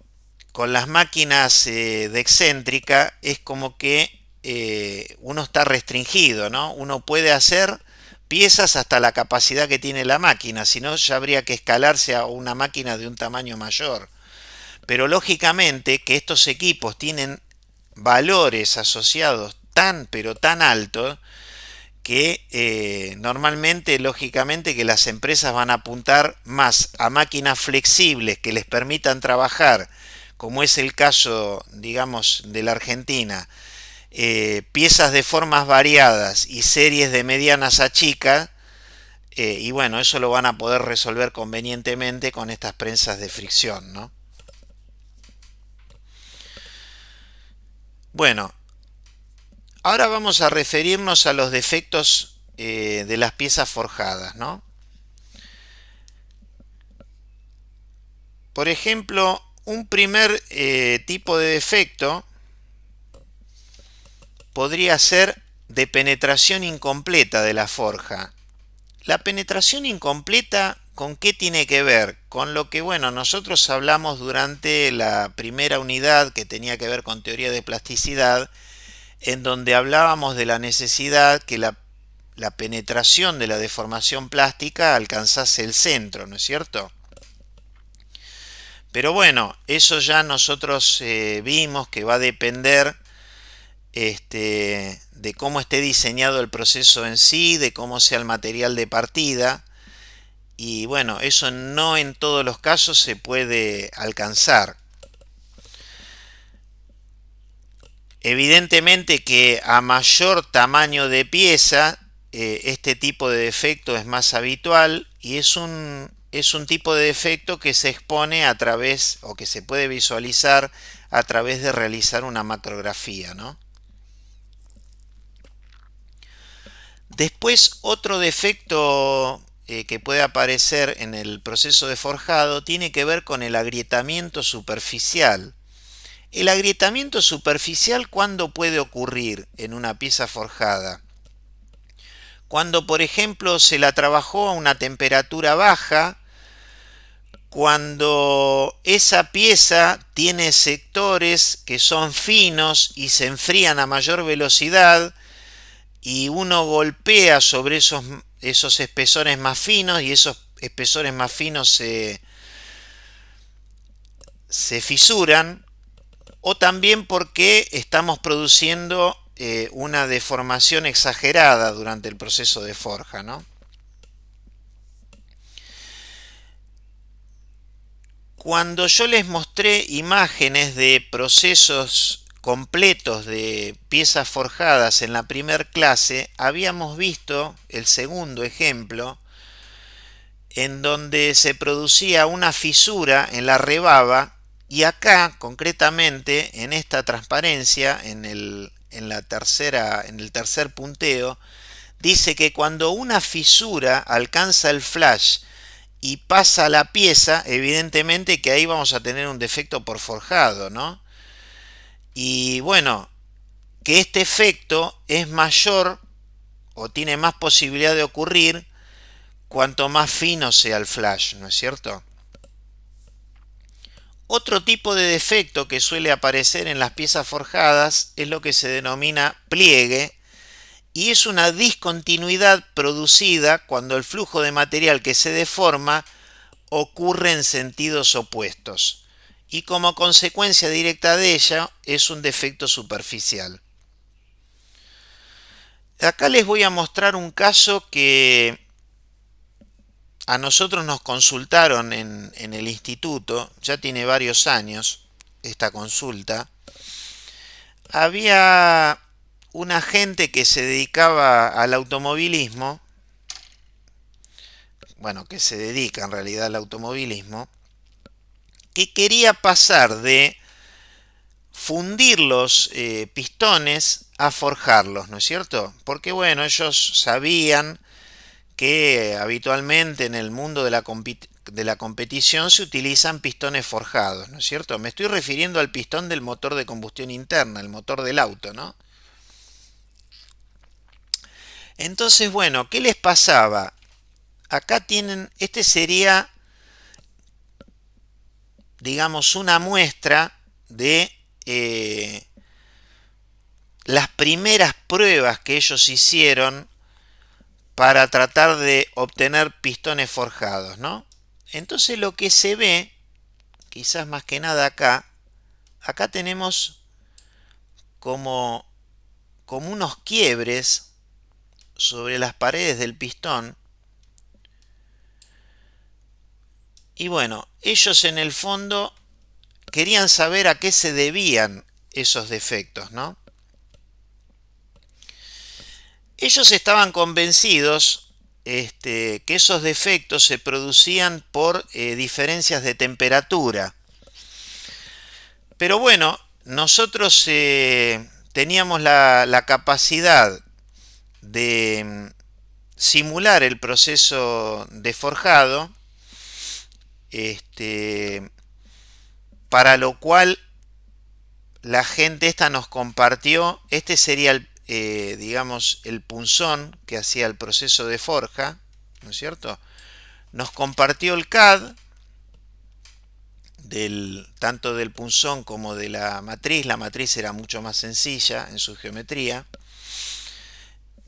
S1: con las máquinas de excéntrica es como que uno está restringido, ¿no? Uno puede hacer piezas hasta la capacidad que tiene la máquina, si no ya habría que escalarse a una máquina de un tamaño mayor. Pero lógicamente que estos equipos tienen valores asociados tan pero tan altos que normalmente, lógicamente, que las empresas van a apuntar más a máquinas flexibles que les permitan trabajar, como es el caso, digamos, de la Argentina, piezas de formas variadas y series de medianas a chicas, y bueno, eso lo van a poder resolver convenientemente con estas prensas de fricción, ¿no? Bueno, ahora vamos a referirnos a los defectos de las piezas forjadas, ¿no? Por ejemplo, un primer tipo de defecto podría ser de penetración incompleta de la forja. La penetración incompleta, ¿con qué tiene que ver? Con lo que, bueno, nosotros hablamos durante la primera unidad que tenía que ver con teoría de plasticidad, en donde hablábamos de la necesidad que la penetración de la deformación plástica alcanzase el centro, ¿no es cierto? Pero bueno, eso ya nosotros vimos que va a depender de cómo esté diseñado el proceso en sí, de cómo sea el material de partida. Y bueno, eso no en todos los casos se puede alcanzar. Evidentemente que a mayor tamaño de pieza, este tipo de defecto es más habitual y es un tipo de defecto que se expone a través o que se puede visualizar a través de realizar una macrografía, ¿no? Después, otro defecto que puede aparecer en el proceso de forjado tiene que ver con el agrietamiento superficial. El agrietamiento superficial, ¿cuándo puede ocurrir en una pieza forjada? Cuando, por ejemplo, se la trabajó a una temperatura baja, cuando esa pieza tiene sectores que son finos y se enfrían a mayor velocidad, y uno golpea sobre esos espesores más finos y esos espesores más finos se fisuran, o también porque estamos produciendo una deformación exagerada durante el proceso de forja, ¿no? Cuando yo les mostré imágenes de procesos completos de piezas forjadas en la primer clase, habíamos visto el segundo ejemplo en donde se producía una fisura en la rebaba y acá concretamente en esta transparencia en el tercer punteo dice que cuando una fisura alcanza el flash y pasa la pieza, evidentemente que ahí vamos a tener un defecto por forjado, ¿no? Y bueno, que este efecto es mayor o tiene más posibilidad de ocurrir cuanto más fino sea el flash, ¿no es cierto? Otro tipo de defecto que suele aparecer en las piezas forjadas es lo que se denomina pliegue, y es una discontinuidad producida cuando el flujo de material que se deforma ocurre en sentidos opuestos, y como consecuencia directa de ella es un defecto superficial. Acá les voy a mostrar un caso que a nosotros nos consultaron en el instituto, ya tiene varios años esta consulta. Había una gente que se dedicaba al automovilismo, bueno, que se dedica en realidad al automovilismo, que quería pasar de fundir los pistones a forjarlos, ¿no es cierto? Porque bueno, ellos sabían que habitualmente en el mundo de la competición se utilizan pistones forjados, ¿no es cierto? Me estoy refiriendo al pistón del motor de combustión interna, el motor del auto, ¿no? Entonces, bueno, ¿qué les pasaba? acá tienen, este sería, digamos, una muestra de las primeras pruebas que ellos hicieron para tratar de obtener pistones forjados, ¿no? Entonces lo que se ve, quizás más que nada acá tenemos como, como unos quiebres sobre las paredes del pistón. Y bueno, ellos en el fondo querían saber a qué se debían esos defectos, ¿no? Ellos estaban convencidos que esos defectos se producían por diferencias de temperatura. Pero bueno, nosotros teníamos la capacidad de simular el proceso de forjado, para lo cual la gente esta nos compartió, este sería digamos, el punzón que hacía el proceso de forja, ¿no es cierto? Nos compartió el CAD, tanto del punzón como de la matriz era mucho más sencilla en su geometría,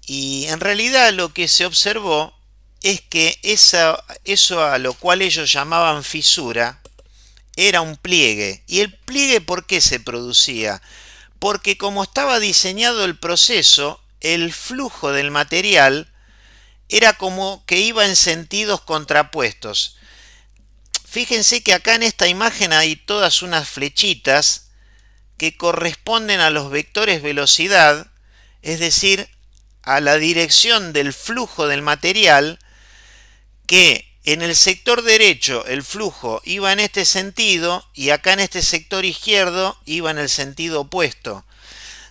S1: y en realidad lo que se observó es que eso a lo cual ellos llamaban fisura era un pliegue. ¿Y el pliegue por qué se producía? Porque como estaba diseñado el proceso, el flujo del material era como que iba en sentidos contrapuestos. Fíjense que acá en esta imagen hay todas unas flechitas que corresponden a los vectores velocidad, es decir, a la dirección del flujo del material, que en el sector derecho el flujo iba en este sentido y acá en este sector izquierdo iba en el sentido opuesto.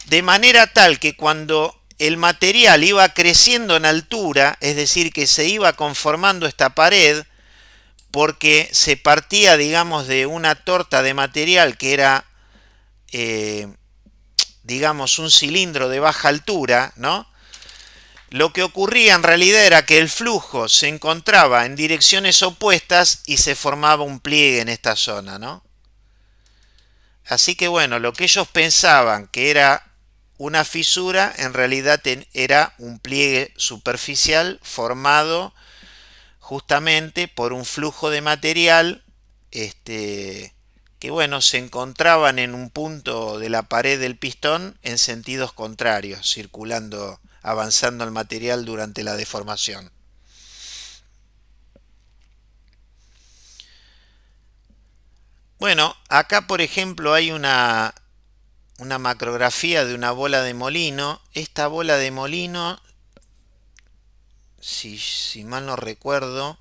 S1: De manera tal que cuando el material iba creciendo en altura, es decir, que se iba conformando esta pared, porque se partía, digamos, de una torta de material que era, digamos, un cilindro de baja altura, ¿no? Lo que ocurría en realidad era que el flujo se encontraba en direcciones opuestas y se formaba un pliegue en esta zona, ¿no? Así que bueno, lo que ellos pensaban que era una fisura, en realidad era un pliegue superficial formado justamente por un flujo de material que bueno, se encontraban en un punto de la pared del pistón en sentidos contrarios, circulando, avanzando el material durante la deformación. Bueno, acá por ejemplo hay una macrografía de una bola de molino. Esta bola de molino, si mal no recuerdo,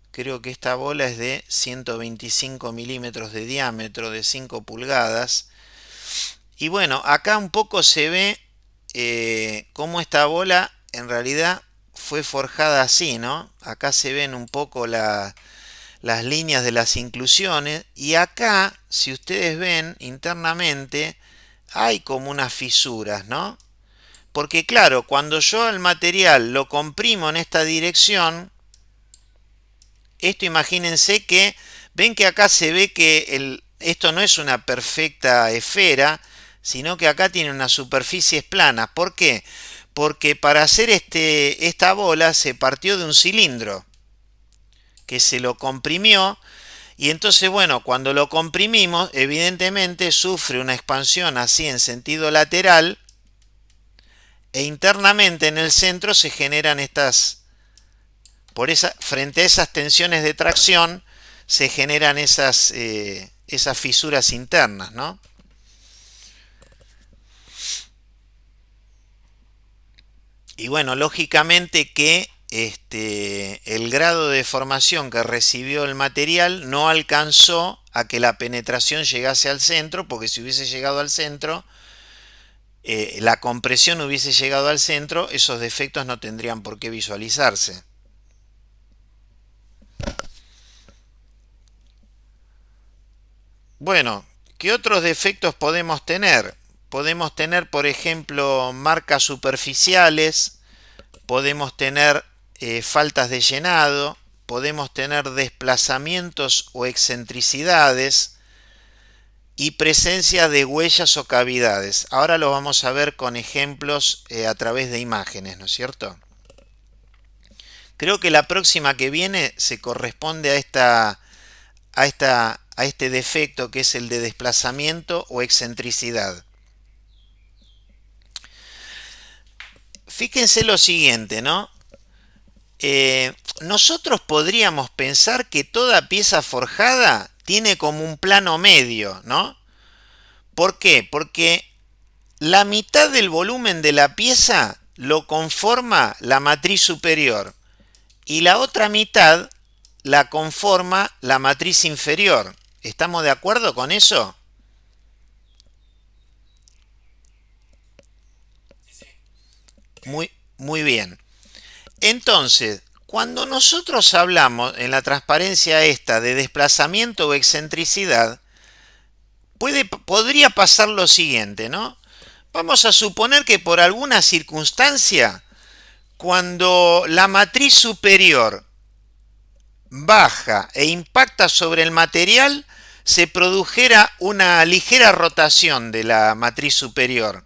S1: creo que esta bola es de 125 milímetros de diámetro, de 5 pulgadas. Y bueno, acá un poco se ve cómo esta bola en realidad fue forjada así, ¿no? Acá se ven un poco las líneas de las inclusiones. Y acá, si ustedes ven internamente, hay como unas fisuras, ¿no? Porque claro, cuando yo el material lo comprimo en esta dirección, esto imagínense que, ven que acá se ve que esto no es una perfecta esfera, sino que acá tiene unas superficies planas. ¿Por qué? Porque para hacer esta bola se partió de un cilindro, que se lo comprimió, y entonces bueno, cuando lo comprimimos, evidentemente sufre una expansión así en sentido lateral, e internamente en el centro se generan frente a esas tensiones de tracción se generan esas fisuras internas, ¿no? Y bueno, lógicamente que el grado de deformación que recibió el material no alcanzó a que la penetración llegase al centro, porque si hubiese llegado al centro, la compresión hubiese llegado al centro, esos defectos no tendrían por qué visualizarse. Bueno, ¿qué otros defectos podemos tener? Podemos tener, por ejemplo, marcas superficiales, podemos tener faltas de llenado, podemos tener desplazamientos o excentricidades y presencia de huellas o cavidades. Ahora lo vamos a ver con ejemplos a través de imágenes, ¿no es cierto? Creo que la próxima que viene se corresponde a este defecto que es el de desplazamiento o excentricidad. Fíjense lo siguiente, ¿no? Nosotros podríamos pensar que toda pieza forjada tiene como un plano medio, ¿no? ¿Por qué? Porque la mitad del volumen de la pieza lo conforma la matriz superior y la otra mitad la conforma la matriz inferior. ¿Estamos de acuerdo con eso? Muy, muy bien. Entonces, cuando nosotros hablamos en la transparencia esta de desplazamiento o excentricidad, podría pasar lo siguiente, ¿no? Vamos a suponer que por alguna circunstancia, cuando la matriz superior baja e impacta sobre el material, se produjera una ligera rotación de la matriz superior.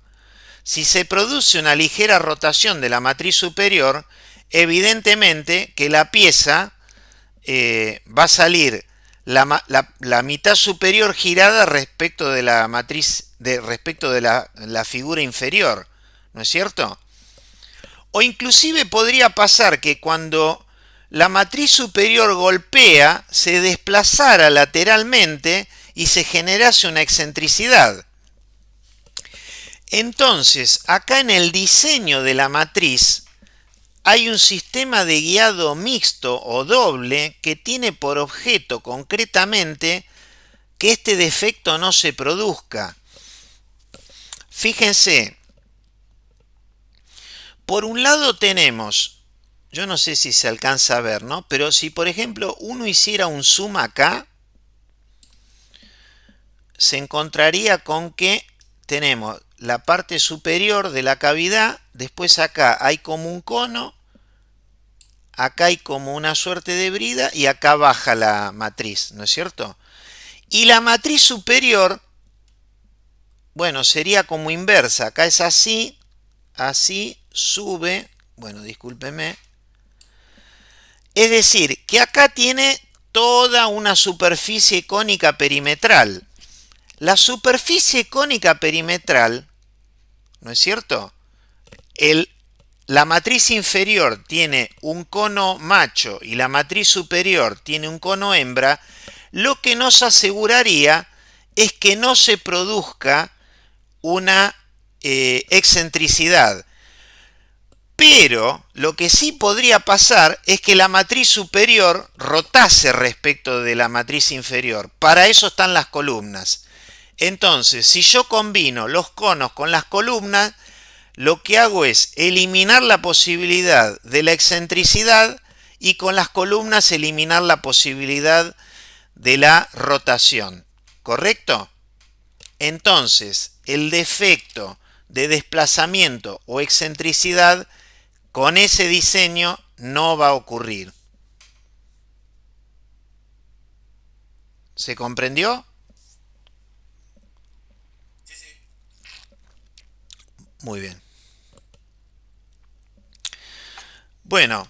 S1: Si se produce una ligera rotación de la matriz superior, evidentemente que la pieza va a salir la mitad superior girada respecto de la matriz, respecto de la figura inferior, ¿no es cierto? O inclusive podría pasar que cuando la matriz superior golpea, se desplazara lateralmente y se generase una excentricidad. Entonces, acá en el diseño de la matriz hay un sistema de guiado mixto o doble que tiene por objeto concretamente que este defecto no se produzca. Fíjense, por un lado tenemos, yo no sé si se alcanza a ver, ¿no? Pero si por ejemplo uno hiciera un zoom acá, se encontraría con que tenemos la parte superior de la cavidad, después acá hay como un cono, acá hay como una suerte de brida y acá baja la matriz, ¿no es cierto? Y la matriz superior, bueno, sería como inversa, acá es así, así, sube, bueno, discúlpeme. Es decir, que acá tiene toda una superficie cónica perimetral. La superficie cónica perimetral, ¿no es cierto? La matriz inferior tiene un cono macho y la matriz superior tiene un cono hembra, lo que nos aseguraría es que no se produzca una excentricidad. Pero lo que sí podría pasar es que la matriz superior rotase respecto de la matriz inferior. Para eso están las columnas. Entonces, si yo combino los conos con las columnas, lo que hago es eliminar la posibilidad de la excentricidad y con las columnas eliminar la posibilidad de la rotación. ¿Correcto? Entonces, el defecto de desplazamiento o excentricidad con ese diseño no va a ocurrir. ¿Se comprendió?
S2: Sí, sí.
S1: Muy bien. Bueno,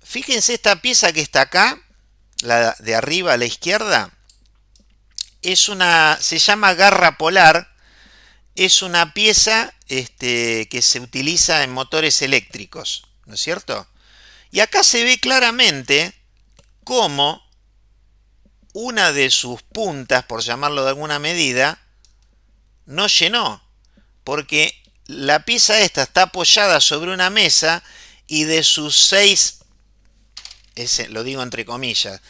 S1: fíjense esta pieza que está acá, la de arriba a la izquierda, se llama garra polar, es una pieza que se utiliza en motores eléctricos, ¿no es cierto? Y acá se ve claramente cómo una de sus puntas, por llamarlo de alguna medida, no llenó, porque la pieza esta está apoyada sobre una mesa y de sus lo digo entre comillas,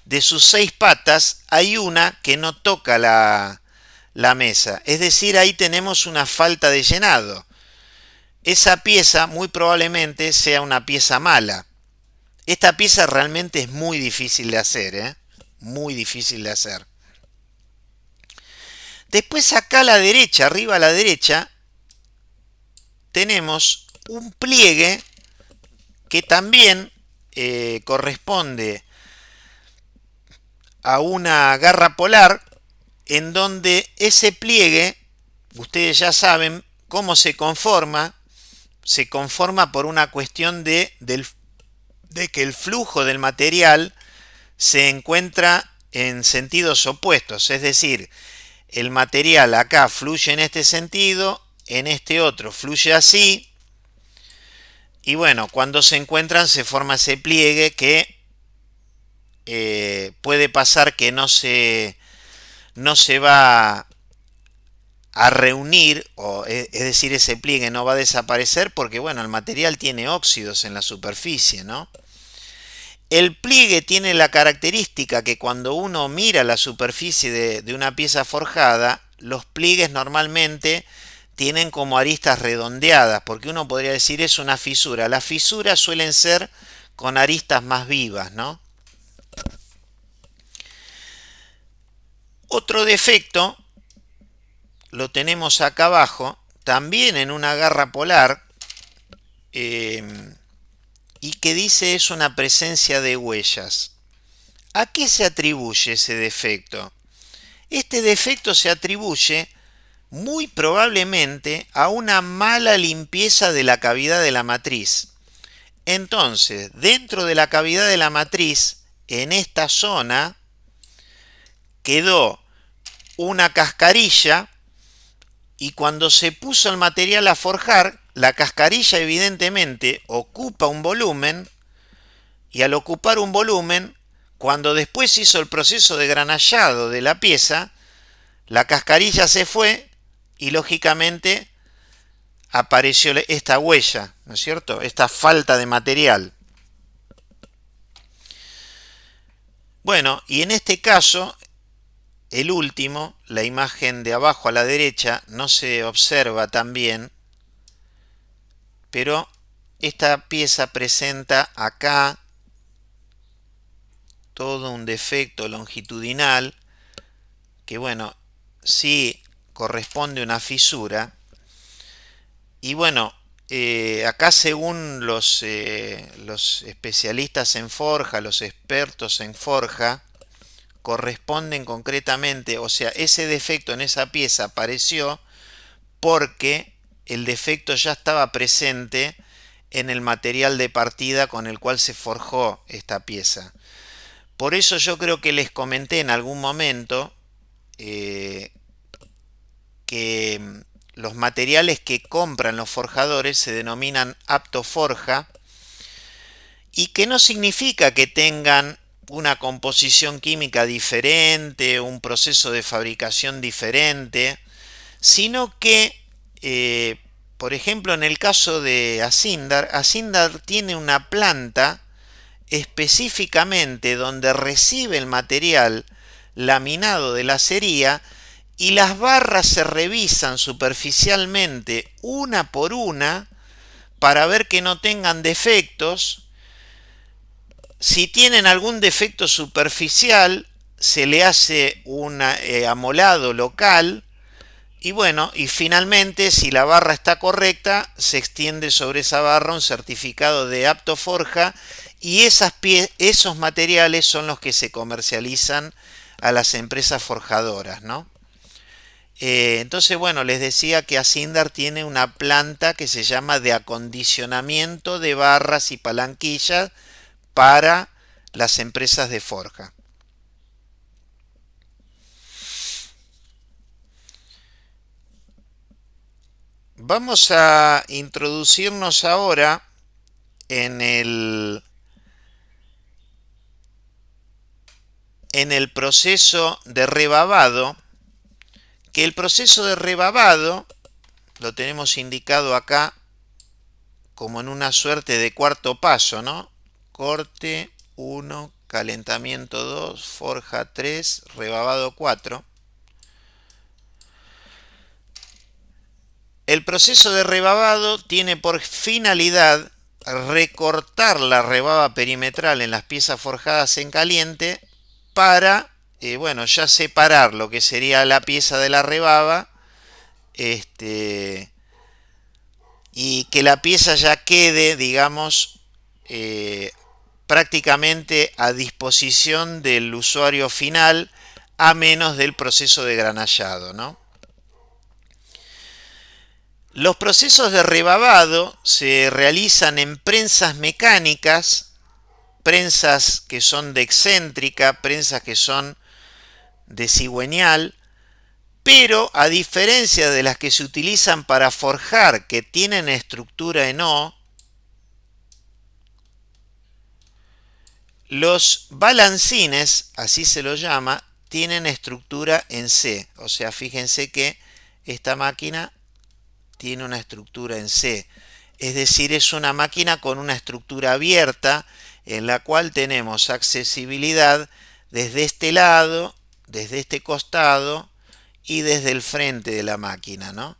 S1: de sus 6 patas hay una que no toca la mesa. Es decir, ahí tenemos una falta de llenado. Esa pieza muy probablemente sea una pieza mala. Esta pieza realmente es muy difícil de hacer, ¿eh? Muy difícil de hacer. Después acá a la derecha, arriba a la derecha, tenemos un pliegue que también corresponde a una garra polar en donde ese pliegue, ustedes ya saben cómo se conforma por una cuestión de que el flujo del material se encuentra en sentidos opuestos, es decir, el material acá fluye en este sentido, en este otro fluye así, y bueno, cuando se encuentran se forma ese pliegue que puede pasar que no se va a reunir, es decir, ese pliegue no va a desaparecer porque bueno, el material tiene óxidos en la superficie, ¿no? El pliegue tiene la característica que cuando uno mira la superficie de una pieza forjada, los pliegues normalmente tienen como aristas redondeadas, porque uno podría decir es una fisura. Las fisuras suelen ser con aristas más vivas, ¿no? Otro defecto lo tenemos acá abajo, también en una garra polar, y que dice es una presencia de huellas. ¿A qué se atribuye ese defecto? Este defecto se atribuye muy probablemente a una mala limpieza de la cavidad de la matriz. Entonces, dentro de la cavidad de la matriz, en esta zona, quedó una cascarilla y cuando se puso el material a forjar, la cascarilla evidentemente ocupa un volumen y al ocupar un volumen, cuando después hizo el proceso de granallado de la pieza, la cascarilla se fue y lógicamente apareció esta huella, ¿no es cierto? Esta falta de material. Bueno, y en este caso, el último, la imagen de abajo a la derecha, no se observa tan bien, pero esta pieza presenta acá todo un defecto longitudinal que bueno, sí corresponde a una fisura. Y bueno, acá según los especialistas en forja, los expertos en forja, corresponden concretamente, o sea, ese defecto en esa pieza apareció porque el defecto ya estaba presente en el material de partida con el cual se forjó esta pieza. Por eso yo creo que les comenté en algún momento que los materiales que compran los forjadores se denominan aptoforja y que no significa que tengan una composición química diferente, un proceso de fabricación diferente, sino que, por ejemplo, en el caso de Asindar tiene una planta específicamente donde recibe el material laminado de la acería y las barras se revisan superficialmente una por una para ver que no tengan defectos. Si tienen algún defecto superficial, se le hace un amolado local y bueno, y finalmente si la barra está correcta, se extiende sobre esa barra un certificado de apto forja y esos materiales son los que se comercializan a las empresas forjadoras, ¿no? Entonces, bueno, les decía que Asindar tiene una planta que se llama de acondicionamiento de barras y palanquillas para las empresas de forja. Vamos a introducirnos ahora en el proceso de rebabado, que el proceso de rebabado lo tenemos indicado acá como en una suerte de cuarto paso, ¿no? Corte 1, calentamiento 2, forja 3, rebabado 4. El proceso de rebabado tiene por finalidad recortar la rebaba perimetral en las piezas forjadas en caliente para, bueno, ya separar lo que sería la pieza de la rebaba, y que la pieza ya quede, digamos, prácticamente a disposición del usuario final, a menos del proceso de granallado, ¿no? Los procesos de rebabado se realizan en prensas mecánicas, prensas que son de excéntrica, prensas que son de cigüeñal, pero a diferencia de las que se utilizan para forjar, que tienen estructura en O, los balancines, así se lo llama, tienen estructura en C. O sea, fíjense que esta máquina tiene una estructura en C. Es decir, es una máquina con una estructura abierta en la cual tenemos accesibilidad desde este lado, desde este costado y desde el frente de la máquina, ¿no?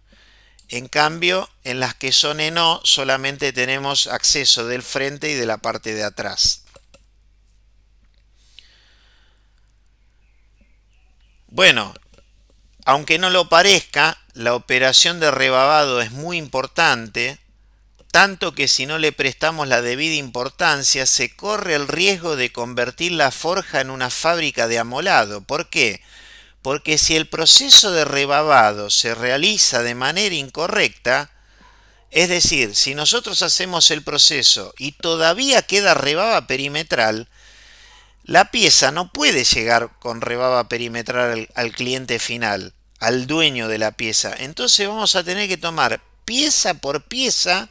S1: En cambio, en las que son en O solamente tenemos acceso del frente y de la parte de atrás. Bueno, aunque no lo parezca, la operación de rebabado es muy importante, tanto que si no le prestamos la debida importancia, se corre el riesgo de convertir la forja en una fábrica de amolado. ¿Por qué? Porque si el proceso de rebabado se realiza de manera incorrecta, es decir, si nosotros hacemos el proceso y todavía queda rebaba perimetral, la pieza no puede llegar con rebaba perimetral al cliente final, al dueño de la pieza. Entonces vamos a tener que tomar pieza por pieza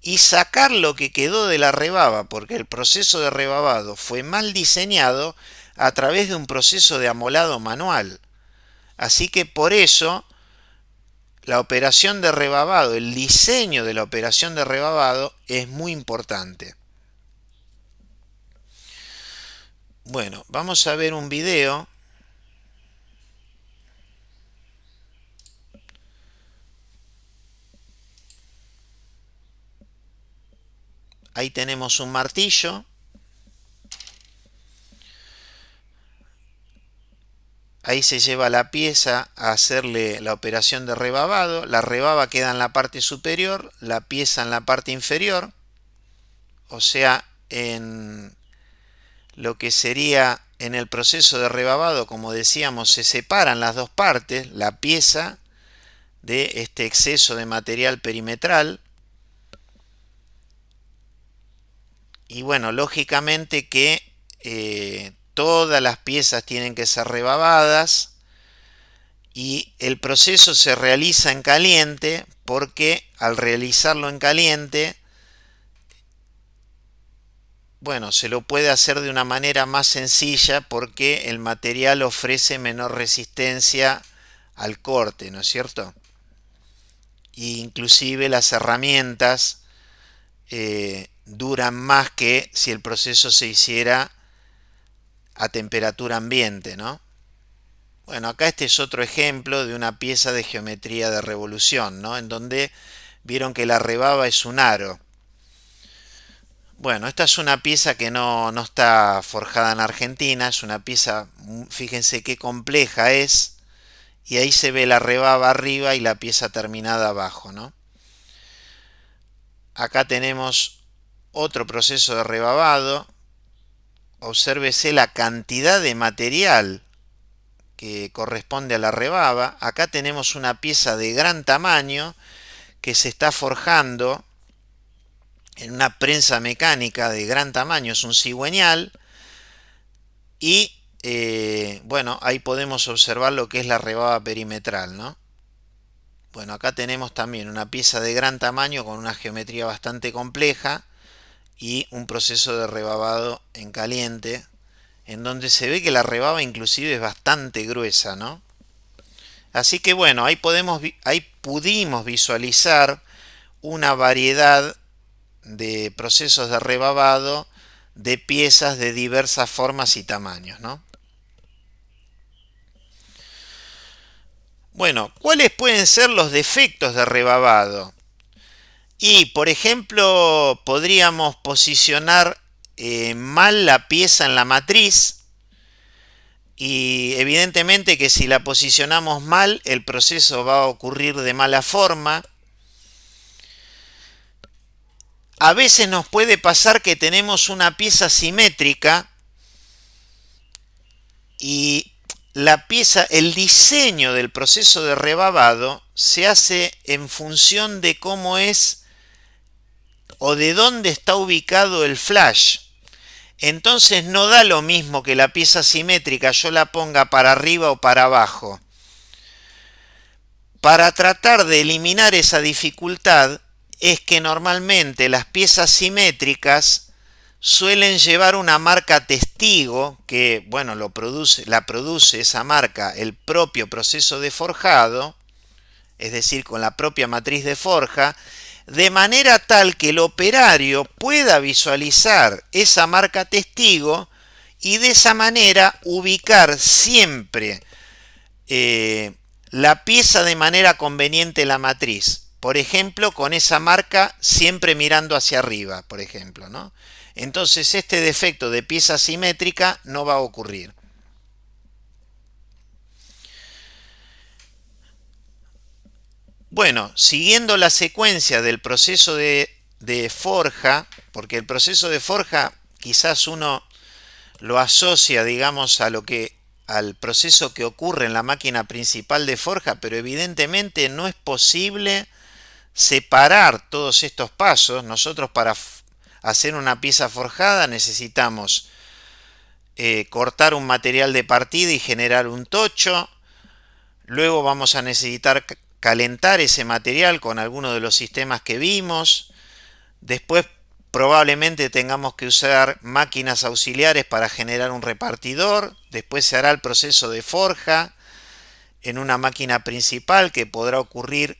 S1: y sacar lo que quedó de la rebaba, porque el proceso de rebabado fue mal diseñado a través de un proceso de amolado manual. Así que por eso la operación de rebabado, el diseño de la operación de rebabado es muy importante. Bueno, vamos a ver un video. Ahí tenemos un martillo. Ahí se lleva la pieza a hacerle la operación de rebabado. La rebaba queda en la parte superior, la pieza en la parte inferior. O sea, en lo que sería en el proceso de rebabado, como decíamos, se separan las dos partes, la pieza de este exceso de material perimetral. Y bueno, lógicamente que todas las piezas tienen que ser rebabadas y el proceso se realiza en caliente porque al realizarlo en caliente, bueno, se lo puede hacer de una manera más sencilla porque el material ofrece menor resistencia al corte, ¿no es cierto? Y inclusive las herramientas duran más que si el proceso se hiciera a temperatura ambiente, ¿no? Bueno, acá este es otro ejemplo de una pieza de geometría de revolución, ¿no? En donde vieron que la rebaba es un aro. Bueno, esta es una pieza que no está forjada en Argentina, es una pieza, fíjense qué compleja es, y ahí se ve la rebaba arriba y la pieza terminada abajo, ¿no? Acá tenemos otro proceso de rebabado. Obsérvese la cantidad de material que corresponde a la rebaba. Acá tenemos una pieza de gran tamaño que se está forjando en una prensa mecánica de gran tamaño, es un cigüeñal, y bueno, ahí podemos observar lo que es la rebaba perimetral, ¿no? Bueno, acá tenemos también una pieza de gran tamaño con una geometría bastante compleja y un proceso de rebabado en caliente, en donde se ve que la rebaba inclusive es bastante gruesa, ¿no? Así que bueno, ahí pudimos visualizar una variedad de procesos de rebabado de piezas de diversas formas y tamaños, ¿no? Bueno, ¿cuáles pueden ser los defectos de rebabado? Y, por ejemplo, podríamos posicionar mal la pieza en la matriz y evidentemente que si la posicionamos mal, el proceso va a ocurrir de mala forma. A veces nos puede pasar que tenemos una pieza simétrica y la pieza, el diseño del proceso de rebabado se hace en función de cómo es o de dónde está ubicado el flash. Entonces no da lo mismo que la pieza simétrica yo la ponga para arriba o para abajo. Para tratar de eliminar esa dificultad es que normalmente las piezas simétricas suelen llevar una marca testigo que, bueno, la produce esa marca el propio proceso de forjado, es decir, con la propia matriz de forja, de manera tal que el operario pueda visualizar esa marca testigo y de esa manera ubicar siempre la pieza de manera conveniente en la matriz. Por ejemplo, con esa marca siempre mirando hacia arriba, por ejemplo, ¿no? Entonces este defecto de pieza simétrica no va a ocurrir. Bueno, siguiendo la secuencia del proceso de forja, porque el proceso de forja quizás uno lo asocia, digamos, al proceso que ocurre en la máquina principal de forja, pero evidentemente no es posible separar todos estos pasos. Nosotros para hacer una pieza forjada necesitamos cortar un material de partida y generar un tocho. Luego vamos a necesitar calentar ese material con alguno de los sistemas que vimos. Después probablemente tengamos que usar máquinas auxiliares para generar un repartidor. Después se hará el proceso de forja en una máquina principal que podrá ocurrir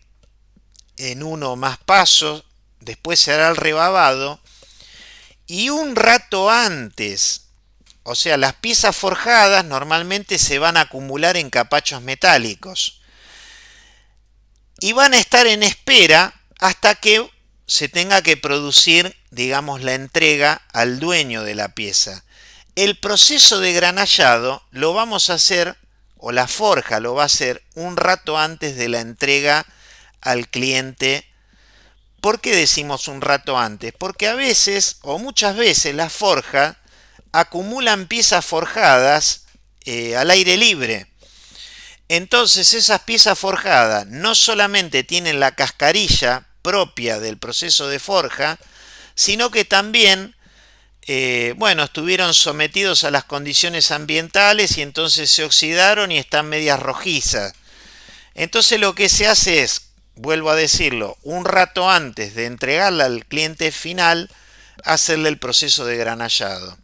S1: en uno o más pasos. Después se hará el rebabado. Y un rato antes, o sea, las piezas forjadas normalmente se van a acumular en capachos metálicos. Y van a estar en espera hasta que se tenga que producir, digamos, la entrega al dueño de la pieza. El proceso de granallado lo vamos a hacer, o la forja lo va a hacer un rato antes de la entrega al cliente. ¿Por qué decimos un rato antes? Porque a veces, o muchas veces, las forjas acumulan piezas forjadas al aire libre. Entonces esas piezas forjadas no solamente tienen la cascarilla propia del proceso de forja, sino que también, bueno, estuvieron sometidos a las condiciones ambientales y entonces se oxidaron y están medias rojizas. Entonces lo que se hace es, vuelvo a decirlo, un rato antes de entregarla al cliente final, hacerle el proceso de granallado.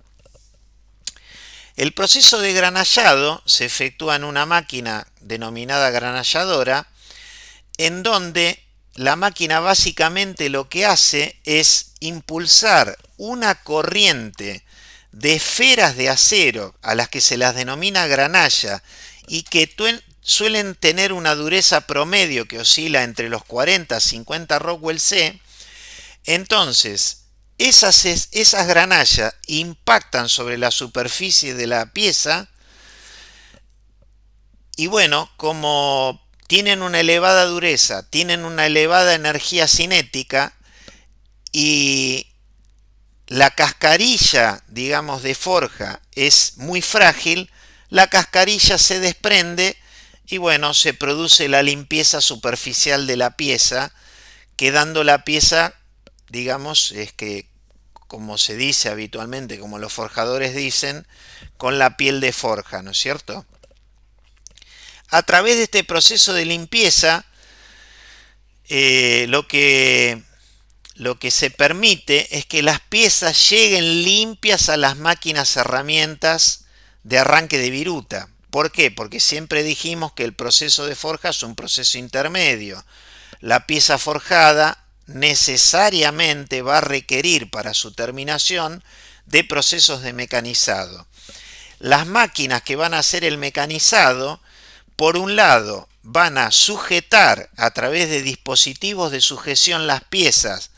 S1: El proceso de granallado se efectúa en una máquina denominada granalladora, en donde la máquina básicamente lo que hace es impulsar una corriente de esferas de acero a las que se las denomina granalla y que suelen tener una dureza promedio que oscila entre los 40 a 50 Rockwell C. Entonces, esas granallas impactan sobre la superficie de la pieza y bueno, como tienen una elevada dureza, tienen una elevada energía cinética y la cascarilla, digamos, de forja es muy frágil, la cascarilla se desprende y bueno, se produce la limpieza superficial de la pieza, quedando la pieza, digamos, es que, como se dice habitualmente, como los forjadores dicen, con la piel de forja, ¿no es cierto? A través de este proceso de limpieza, lo que se permite es que las piezas lleguen limpias a las máquinas herramientas de arranque de viruta. ¿Por qué? Porque siempre dijimos que el proceso de forja es un proceso intermedio. La pieza forjada necesariamente va a requerir para su terminación de procesos de mecanizado. Las máquinas que van a hacer el mecanizado, por un lado, van a sujetar a través de dispositivos de sujeción las piezas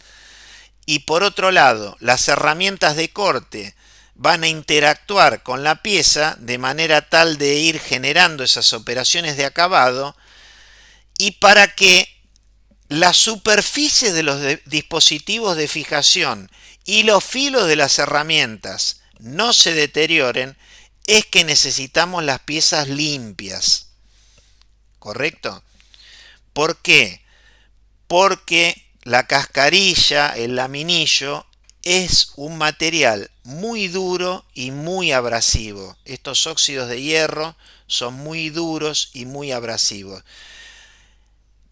S1: y por otro lado, las herramientas de corte van a interactuar con la pieza de manera tal de ir generando esas operaciones de acabado y para que la superficie de los dispositivos de fijación y los filos de las herramientas no se deterioren, es que necesitamos las piezas limpias. ¿Correcto? ¿Por qué? Porque la cascarilla, el laminillo, es un material muy duro y muy abrasivo. Estos óxidos de hierro son muy duros y muy abrasivos.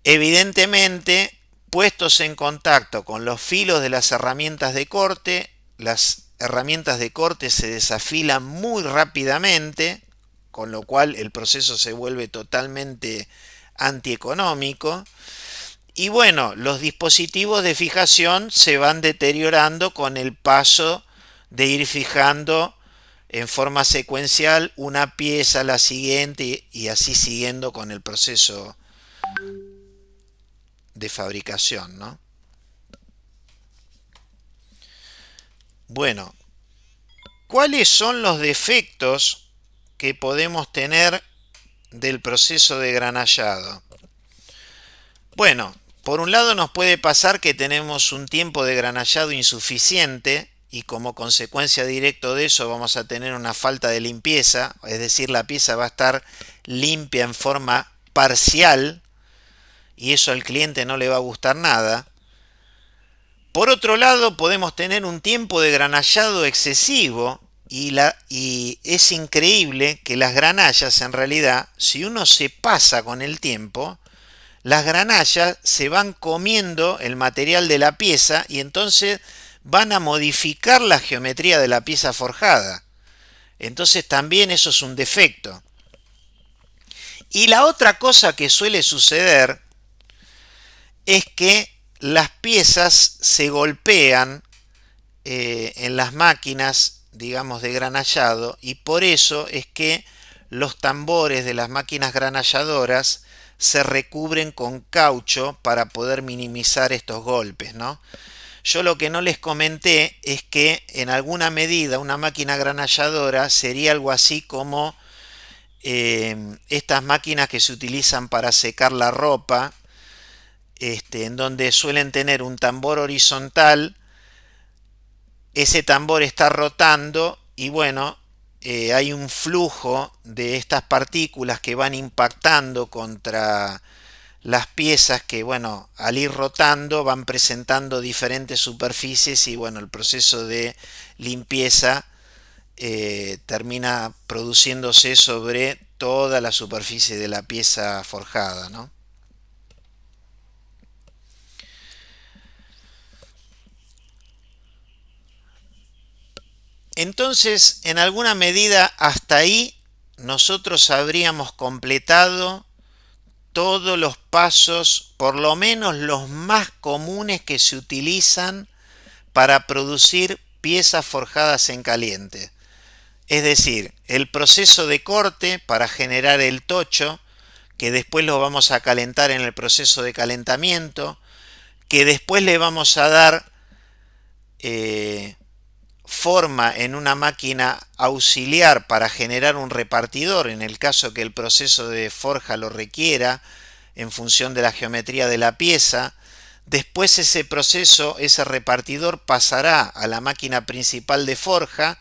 S1: Evidentemente, puestos en contacto con los filos de las herramientas de corte, las herramientas de corte se desafilan muy rápidamente, con lo cual el proceso se vuelve totalmente antieconómico. Y bueno, los dispositivos de fijación se van deteriorando con el paso de ir fijando en forma secuencial una pieza a la siguiente y así siguiendo con el proceso de fabricación, ¿no? Bueno, ¿cuáles son los defectos que podemos tener del proceso de granallado? Bueno, por un lado nos puede pasar que tenemos un tiempo de granallado insuficiente y como consecuencia directa de eso vamos a tener una falta de limpieza, es decir, la pieza va a estar limpia en forma parcial y eso al cliente no le va a gustar nada. Por otro lado, podemos tener un tiempo de granallado excesivo y es increíble que las granallas en realidad, si uno se pasa con el tiempo, las granallas se van comiendo el material de la pieza y entonces van a modificar la geometría de la pieza forjada. Entonces también eso es un defecto. Y la otra cosa que suele suceder es que las piezas se golpean en las máquinas, digamos, de granallado y por eso es que los tambores de las máquinas granalladoras se recubren con caucho para poder minimizar estos golpes, ¿no? Yo lo que no les comenté es que en alguna medida una máquina granalladora sería algo así como estas máquinas que se utilizan para secar la ropa, en donde suelen tener un tambor horizontal, ese tambor está rotando y bueno, hay un flujo de estas partículas que van impactando contra las piezas que, bueno, al ir rotando van presentando diferentes superficies y, bueno, el proceso de limpieza termina produciéndose sobre toda la superficie de la pieza forjada, ¿no? Entonces, en alguna medida, hasta ahí nosotros habríamos completado todos los pasos, por lo menos los más comunes que se utilizan para producir piezas forjadas en caliente. Es decir, el proceso de corte para generar el tocho, que después lo vamos a calentar en el proceso de calentamiento, que después le vamos a dar forma en una máquina auxiliar para generar un repartidor en el caso que el proceso de forja lo requiera en función de la geometría de la pieza. Después ese proceso, ese repartidor pasará a la máquina principal de forja.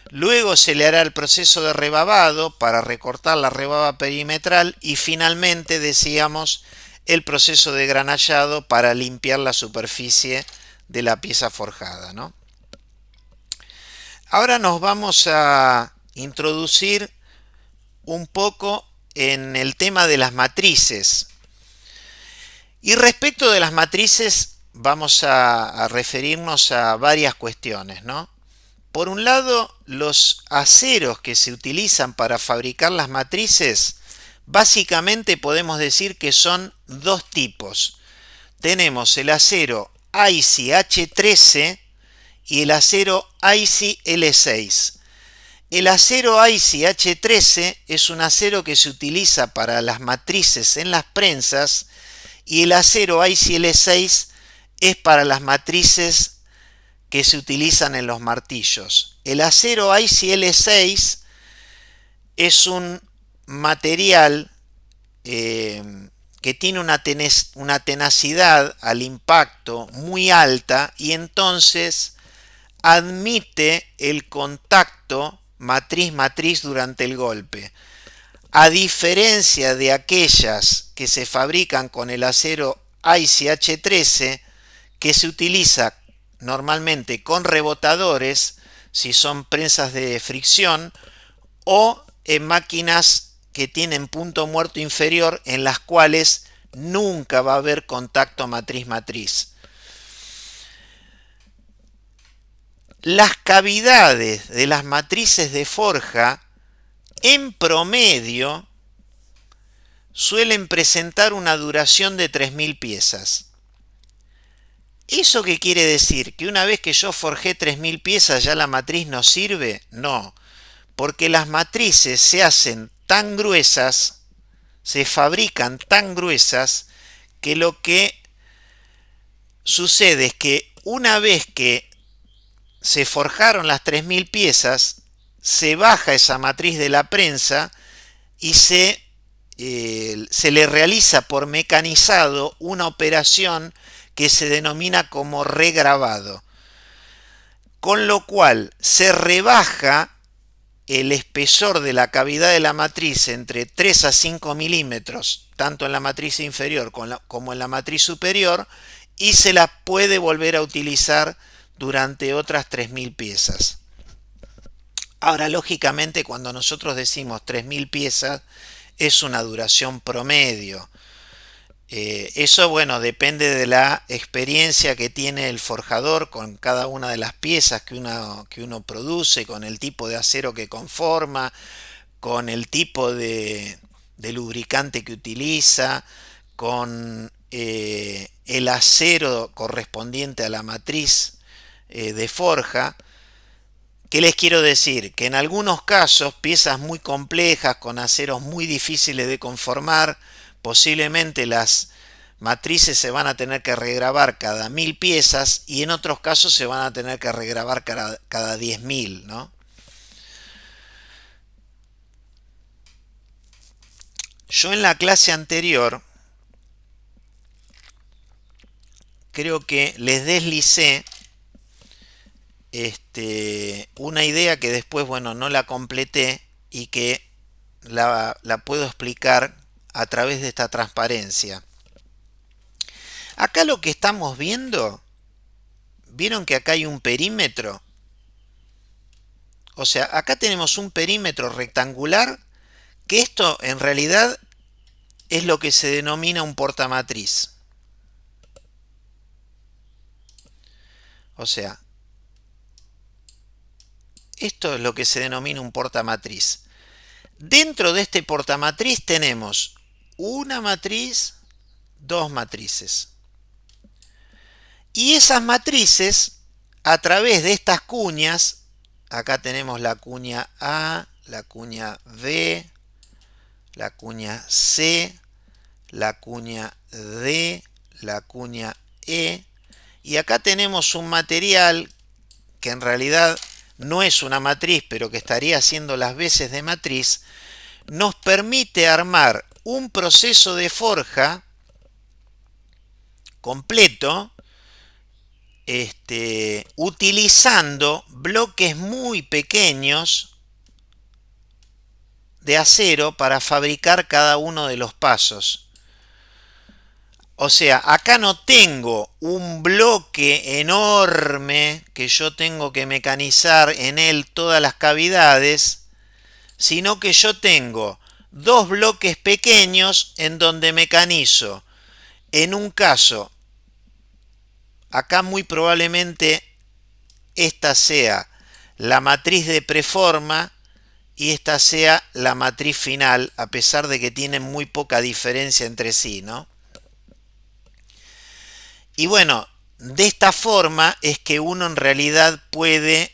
S1: Luego se le hará el proceso de rebabado para recortar la rebaba perimetral y finalmente, decíamos, el proceso de granallado para limpiar la superficie de la pieza forjada, ¿no? Ahora nos vamos a introducir un poco en el tema de las matrices. Y respecto de las matrices vamos a referirnos a varias cuestiones, ¿no? Por un lado, los aceros que se utilizan para fabricar las matrices, básicamente podemos decir que son dos tipos. Tenemos el acero ICI H13 y el acero ICI L6. El acero ICI H13 es un acero que se utiliza para las matrices en las prensas y el acero ICI L6 es para las matrices que se utilizan en los martillos. El acero ICI L6 es un material que que tiene una tenacidad al impacto muy alta y entonces admite el contacto matriz-matriz durante el golpe. A diferencia de aquellas que se fabrican con el acero ICH-13, que se utiliza normalmente con rebotadores, si son prensas de fricción, o en máquinas que tienen punto muerto inferior, en las cuales nunca va a haber contacto matriz-matriz. Las cavidades de las matrices de forja en promedio suelen presentar una duración de 3000 piezas. ¿Eso qué quiere decir? ¿Que una vez que yo forjé 3000 piezas ya la matriz no sirve? No, porque las matrices se hacen tan gruesas, se fabrican tan gruesas, que lo que sucede es que una vez que se forjaron las 3000 piezas, se baja esa matriz de la prensa y se le realiza por mecanizado una operación que se denomina como regrabado, con lo cual se rebaja el espesor de la cavidad de la matriz entre 3 a 5 milímetros, tanto en la matriz inferior como en la matriz superior, y se la puede volver a utilizar durante otras 3000 piezas. Ahora, lógicamente, cuando nosotros decimos 3000 piezas, es una duración promedio. Eso, bueno, depende de la experiencia que tiene el forjador con cada una de las piezas que uno produce, con el tipo de acero que conforma, con el tipo de lubricante que utiliza, con el acero correspondiente a la matriz de forja. ¿Qué les quiero decir? Que en algunos casos piezas muy complejas con aceros muy difíciles de conformar, posiblemente las matrices se van a tener que regrabar cada 1000 piezas y en otros casos se van a tener que regrabar cada 10.000, ¿no? Yo en la clase anterior creo que les deslicé una idea que después, bueno, no la completé y que la puedo explicar a través de esta transparencia. Acá lo que estamos viendo, ¿vieron que acá hay un perímetro? O sea, acá tenemos un perímetro rectangular, que esto en realidad es lo que se denomina un portamatriz. O sea, esto es lo que se denomina un portamatriz. Dentro de este portamatriz tenemos una matriz, dos matrices. Y esas matrices, a través de estas cuñas, acá tenemos la cuña A, la cuña B, la cuña C, la cuña D, la cuña E, y acá tenemos un material que en realidad no es una matriz, pero que estaría haciendo las veces de matriz, nos permite armar un proceso de forja completo, utilizando bloques muy pequeños de acero para fabricar cada uno de los pasos. O sea, acá no tengo un bloque enorme que yo tengo que mecanizar en él todas las cavidades, sino que yo tengo dos bloques pequeños en donde mecanizo. En un caso, acá muy probablemente esta sea la matriz de preforma y esta sea la matriz final, a pesar de que tienen muy poca diferencia entre sí, ¿no? Y bueno, de esta forma es que uno en realidad puede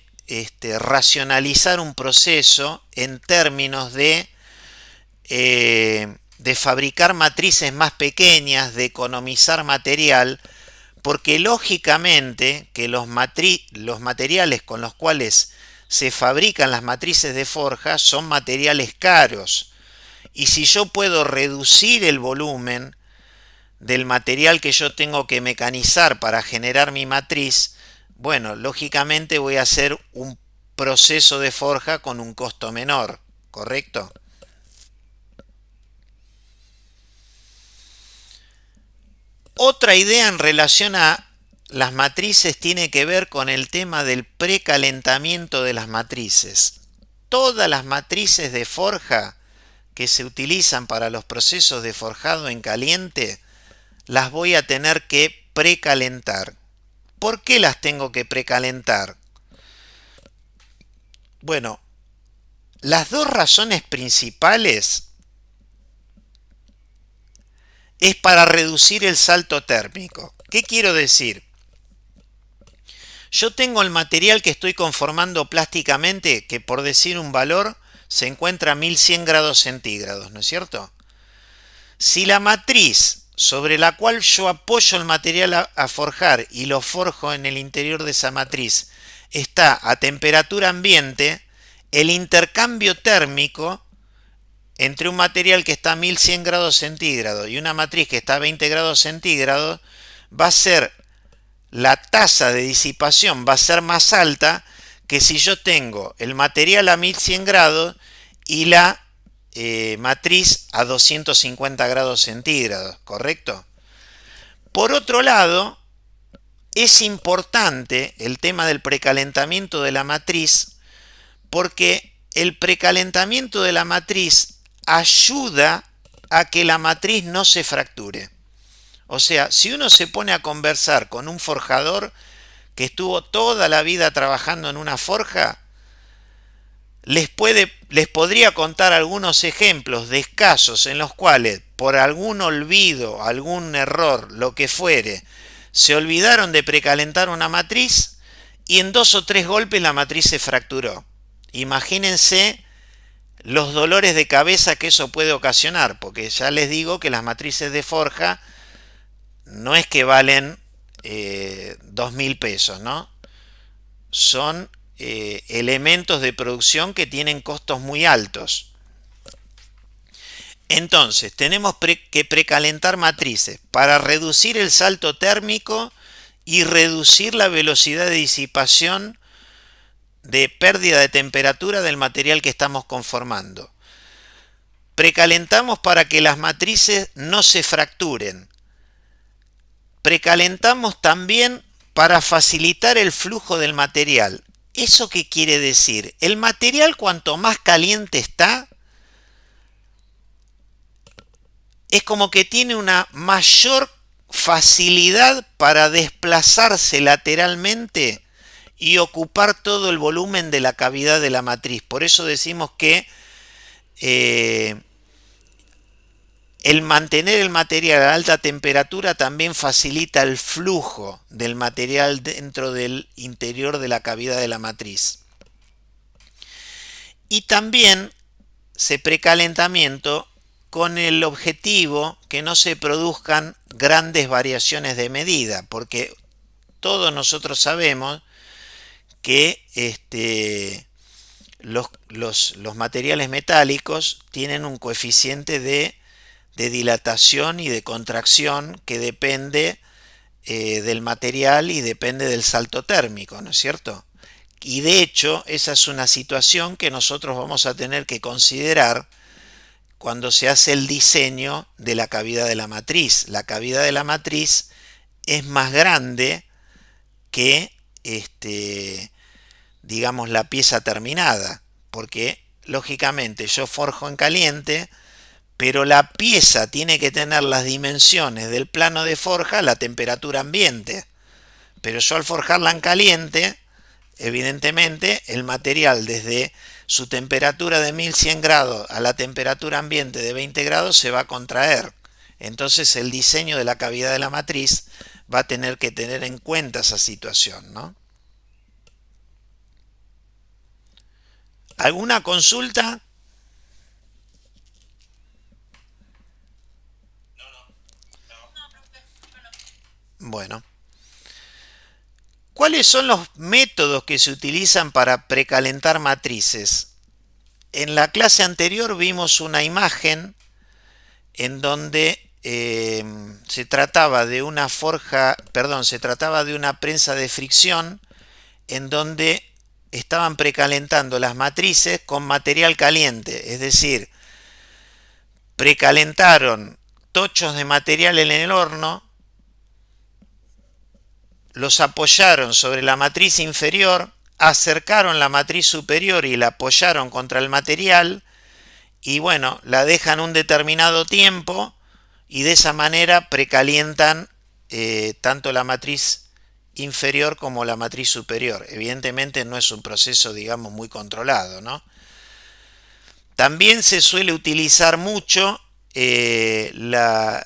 S1: racionalizar un proceso en términos de fabricar matrices más pequeñas, de economizar material, porque lógicamente que los materiales con los cuales se fabrican las matrices de forja son materiales caros. Y si yo puedo reducir el volumen, del material que yo tengo que mecanizar para generar mi matriz, bueno, lógicamente voy a hacer un proceso de forja con un costo menor, ¿correcto? Otra idea en relación a las matrices tiene que ver con el tema del precalentamiento de las matrices. Todas las matrices de forja que se utilizan para los procesos de forjado en caliente las voy a tener que precalentar. ¿Por qué las tengo que precalentar? Bueno, las dos razones principales es para reducir el salto térmico. ¿Qué quiero decir? Yo tengo el material que estoy conformando plásticamente, que por decir un valor se encuentra a 1100 grados centígrados, ¿no es cierto? Si la matriz sobre la cual yo apoyo el material a forjar y lo forjo en el interior de esa matriz está a temperatura ambiente, el intercambio térmico entre un material que está a 1100 grados centígrados y una matriz que está a 20 grados centígrados va a ser, la tasa de disipación va a ser más alta que si yo tengo el material a 1100 grados y la matriz a 250 grados centígrados, ¿correcto? Por otro lado, es importante el tema del precalentamiento de la matriz porque el precalentamiento de la matriz ayuda a que la matriz no se fracture. O sea, si uno se pone a conversar con un forjador que estuvo toda la vida trabajando en una forja, les podría contar algunos ejemplos de casos en los cuales por algún olvido, algún error, lo que fuere, se olvidaron de precalentar una matriz y en 2 o 3 golpes la matriz se fracturó. Imagínense los dolores de cabeza que eso puede ocasionar, porque ya les digo que las matrices de forja no es que valen 2.000 pesos, ¿no? Son elementos de producción que tienen costos muy altos. Entonces, tenemos que precalentar matrices para reducir el salto térmico y reducir la velocidad de disipación de pérdida de temperatura del material que estamos conformando. Precalentamos para que las matrices no se fracturen. Precalentamos también para facilitar el flujo del material. ¿Eso qué quiere decir? El material cuanto más caliente está, es como que tiene una mayor facilidad para desplazarse lateralmente y ocupar todo el volumen de la cavidad de la matriz. Por eso decimos que el mantener el material a alta temperatura también facilita el flujo del material dentro del interior de la cavidad de la matriz. Y también se precalentamiento con el objetivo que no se produzcan grandes variaciones de medida, porque todos nosotros sabemos que los materiales metálicos tienen un coeficiente de dilatación y de contracción que depende del material y depende del salto térmico, ¿no es cierto? Y de hecho, esa es una situación que nosotros vamos a tener que considerar cuando se hace el diseño de la cavidad de la matriz. La cavidad de la matriz es más grande que digamos la pieza terminada, porque lógicamente yo forjo en caliente, pero la pieza tiene que tener las dimensiones del plano de forja a la temperatura ambiente. Pero yo al forjarla en caliente, evidentemente el material desde su temperatura de 1100 grados a la temperatura ambiente de 20 grados se va a contraer. Entonces el diseño de la cavidad de la matriz va a tener que tener en cuenta esa situación, ¿no? ¿Alguna consulta? Bueno. ¿Cuáles son los métodos que se utilizan para precalentar matrices? En la clase anterior vimos una imagen en donde se trataba de una forja, perdón, se trataba de una prensa de fricción en donde estaban precalentando las matrices con material caliente, es decir, precalentaron tochos de material en el horno, los apoyaron sobre la matriz inferior, acercaron la matriz superior y la apoyaron contra el material y bueno, la dejan un determinado tiempo y de esa manera precalientan tanto la matriz inferior como la matriz superior. Evidentemente no es un proceso, digamos, muy controlado, ¿no? También se suele utilizar mucho los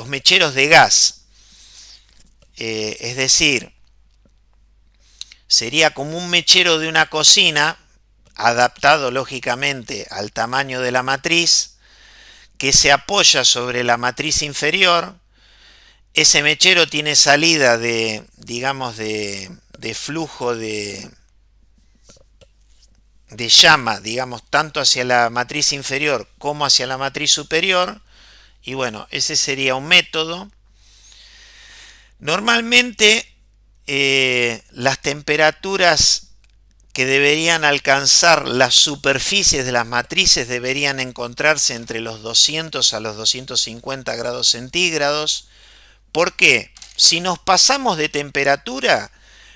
S1: mecheros de gas. Es decir, sería como un mechero de una cocina, adaptado lógicamente al tamaño de la matriz, que se apoya sobre la matriz inferior. Ese mechero tiene salida de, digamos, de flujo de llama, digamos, tanto hacia la matriz inferior como hacia la matriz superior. Y bueno, ese sería un método. Normalmente las temperaturas que deberían alcanzar las superficies de las matrices deberían encontrarse entre los 200 a los 250 grados centígrados. ¿Por qué? Si nos pasamos de temperatura,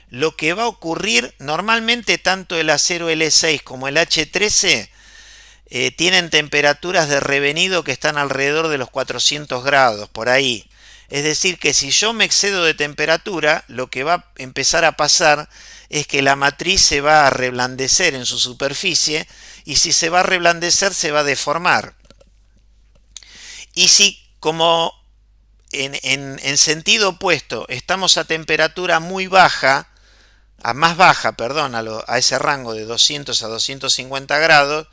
S1: lo que va a ocurrir, normalmente tanto el acero L6 como el H13 tienen temperaturas de revenido que están alrededor de los 400 grados, por ahí. Es decir, que si yo me excedo de temperatura, lo que va a empezar a pasar es que la matriz se va a reblandecer en su superficie, y si se va a reblandecer se va a deformar. Y si, como en sentido opuesto, estamos a temperatura muy baja, más baja, perdón, a ese rango de 200 a 250 grados,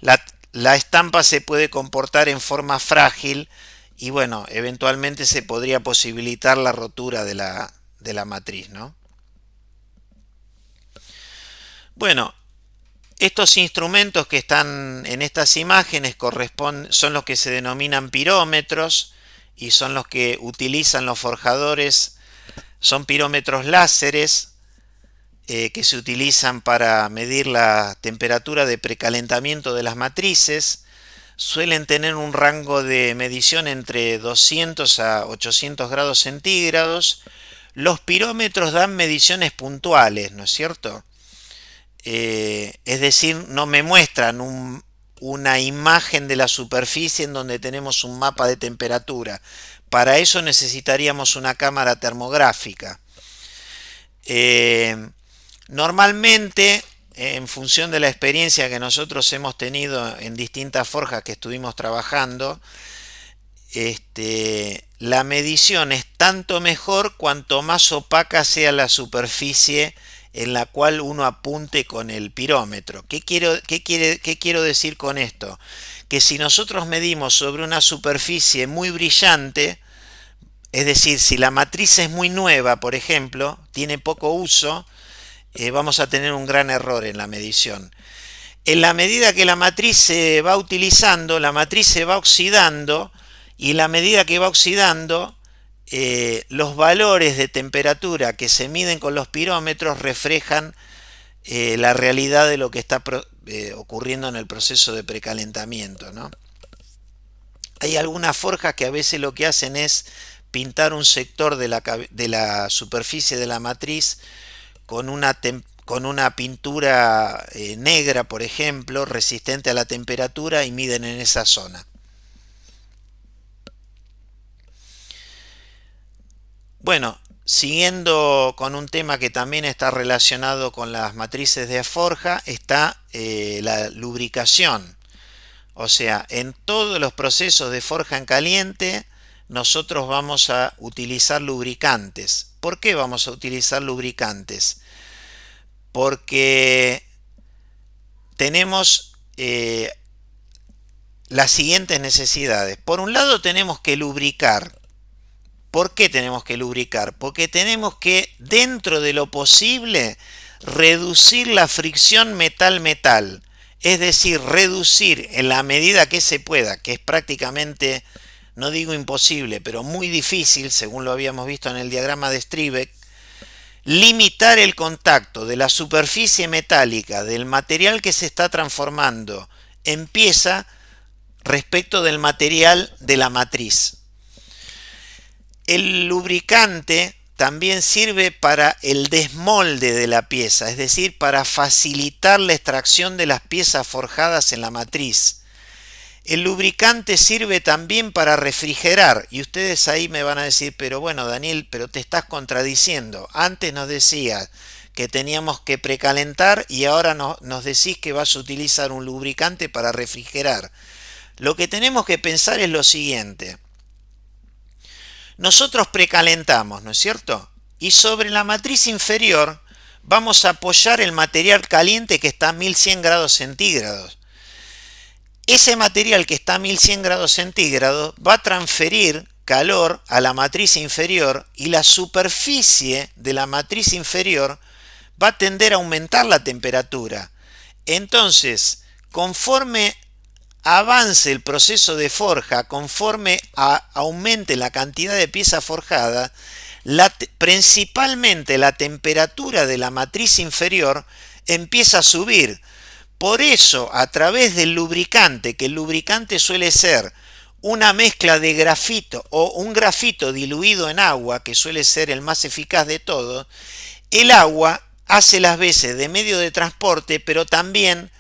S1: la estampa se puede comportar en forma frágil y bueno, eventualmente se podría posibilitar la rotura de la matriz, ¿no? Bueno, estos instrumentos que están en estas imágenes son los que se denominan pirómetros y son los que utilizan los forjadores. Son pirómetros láseres que se utilizan para medir la temperatura de precalentamiento de las matrices. Suelen tener un rango de medición entre 200 a 800 grados centígrados. Los pirómetros dan mediciones puntuales, ¿no es cierto? Es decir, no me muestran una imagen de la superficie en donde tenemos un mapa de temperatura. Para eso necesitaríamos una cámara termográfica. Normalmente, en función de la experiencia que nosotros hemos tenido en distintas forjas que estuvimos trabajando, la medición es tanto mejor cuanto más opaca sea la superficie en la cual uno apunte con el pirómetro. ¿Qué quiero decir con esto? Que si nosotros medimos sobre una superficie muy brillante, es decir, si la matriz es muy nueva, por ejemplo, tiene poco uso, vamos a tener un gran error en la medición. En la medida que la matriz se va utilizando, la matriz se va oxidando, y en la medida que va oxidando, los valores de temperatura que se miden con los pirómetros reflejan la realidad de lo que está ocurriendo en el proceso de precalentamiento, ¿no? Hay algunas forjas que a veces lo que hacen es pintar un sector de la superficie de la matriz con una pintura negra, por ejemplo, resistente a la temperatura, y miden en esa zona. Bueno, siguiendo con un tema que también está relacionado con las matrices de forja, está la lubricación. O sea, en todos los procesos de forja en caliente, nosotros vamos a utilizar lubricantes. ¿Por qué vamos a utilizar lubricantes? Porque tenemos las siguientes necesidades. Por un lado, tenemos que lubricar. ¿Por qué tenemos que lubricar? Porque tenemos que, dentro de lo posible, reducir la fricción metal-metal. Es decir, reducir en la medida que se pueda, que es prácticamente no digo imposible, pero muy difícil, según lo habíamos visto en el diagrama de Strybeck, limitar el contacto de la superficie metálica del material que se está transformando en pieza respecto del material de la matriz. El lubricante también sirve para el desmolde de la pieza, es decir, para facilitar la extracción de las piezas forjadas en la matriz. El lubricante sirve también para refrigerar, y ustedes ahí me van a decir, pero bueno, Daniel, pero te estás contradiciendo. Antes nos decías que teníamos que precalentar y ahora nos decís que vas a utilizar un lubricante para refrigerar. Lo que tenemos que pensar es lo siguiente. Nosotros precalentamos, ¿no es cierto? Y sobre la matriz inferior vamos a apoyar el material caliente que está a 1100 grados centígrados. Ese material que está a 1100 grados centígrados va a transferir calor a la matriz inferior y la superficie de la matriz inferior va a tender a aumentar la temperatura. Entonces, conforme avance el proceso de forja, conforme aumente la cantidad de piezas forjadas, principalmente la temperatura de la matriz inferior empieza a subir. Por eso, a través del lubricante, que el lubricante suele ser una mezcla de grafito o un grafito diluido en agua, que suele ser el más eficaz de todos, el agua hace las veces de medio de transporte, pero también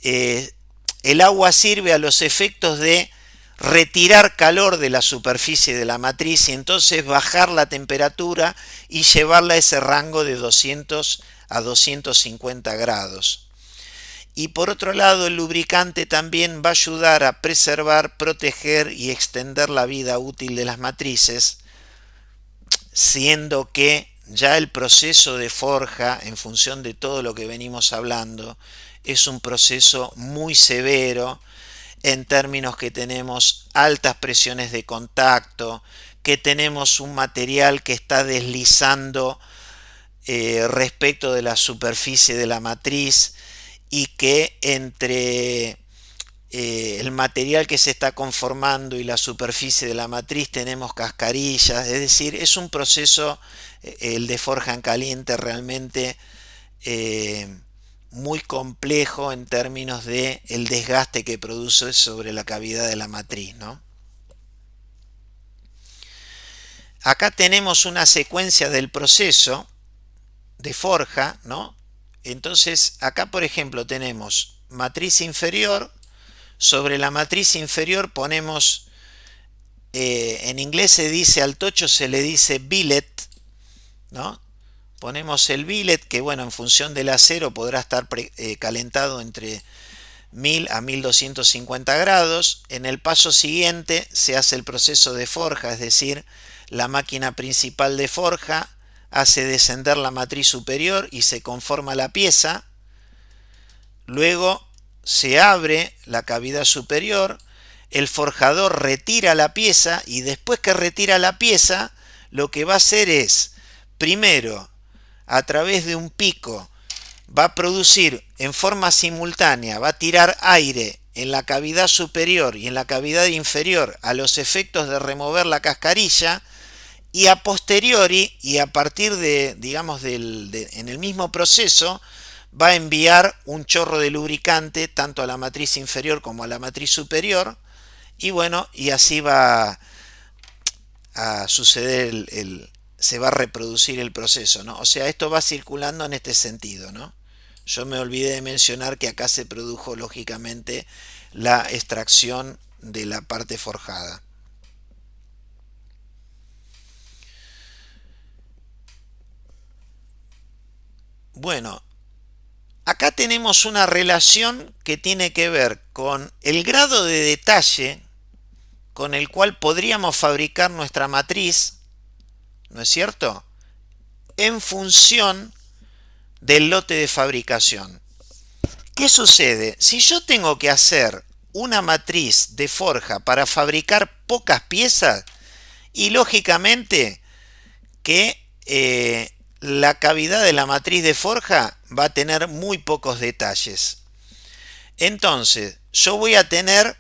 S1: el agua sirve a los efectos de retirar calor de la superficie de la matriz y entonces bajar la temperatura y llevarla a ese rango de 200 a 250 grados. Y por otro lado, el lubricante también va a ayudar a preservar, proteger y extender la vida útil de las matrices, siendo que ya el proceso de forja, en función de todo lo que venimos hablando, es un proceso muy severo en términos que tenemos altas presiones de contacto, que tenemos un material que está deslizando respecto de la superficie de la matriz y que entre el material que se está conformando y la superficie de la matriz tenemos cascarillas, es decir, es un proceso, el de forja en caliente realmente muy complejo en términos de el desgaste que produce sobre la cavidad de la matriz, ¿no? Acá tenemos una secuencia del proceso de forja, ¿no? Entonces, acá por ejemplo tenemos matriz inferior, sobre la matriz inferior ponemos, en inglés se dice al tocho, se le dice billet, ¿no? Ponemos el billet, que bueno, en función del acero podrá estar calentado entre 1000 a 1250 grados. En el paso siguiente se hace el proceso de forja, es decir, la máquina principal de forja hace descender la matriz superior y se conforma la pieza. Luego se abre la cavidad superior, el forjador retira la pieza y después que retira la pieza, lo que va a hacer es, primero, a través de un pico, va a producir en forma simultánea, va a tirar aire en la cavidad superior y en la cavidad inferior a los efectos de remover la cascarilla, y a posteriori y a partir de, digamos, en el mismo proceso, va a enviar un chorro de lubricante tanto a la matriz inferior como a la matriz superior, y bueno, y así va a suceder se va a reproducir el proceso, ¿no? O sea, esto va circulando en este sentido, ¿no? Yo me olvidé de mencionar que acá se produjo lógicamente la extracción de la parte forjada. Bueno, acá tenemos una relación que tiene que ver con el grado de detalle con el cual podríamos fabricar nuestra matriz, ¿no es cierto?, en función del lote de fabricación. ¿Qué sucede? Si yo tengo que hacer una matriz de forja para fabricar pocas piezas, y lógicamente que la cavidad de la matriz de forja va a tener muy pocos detalles. Entonces, yo voy a tener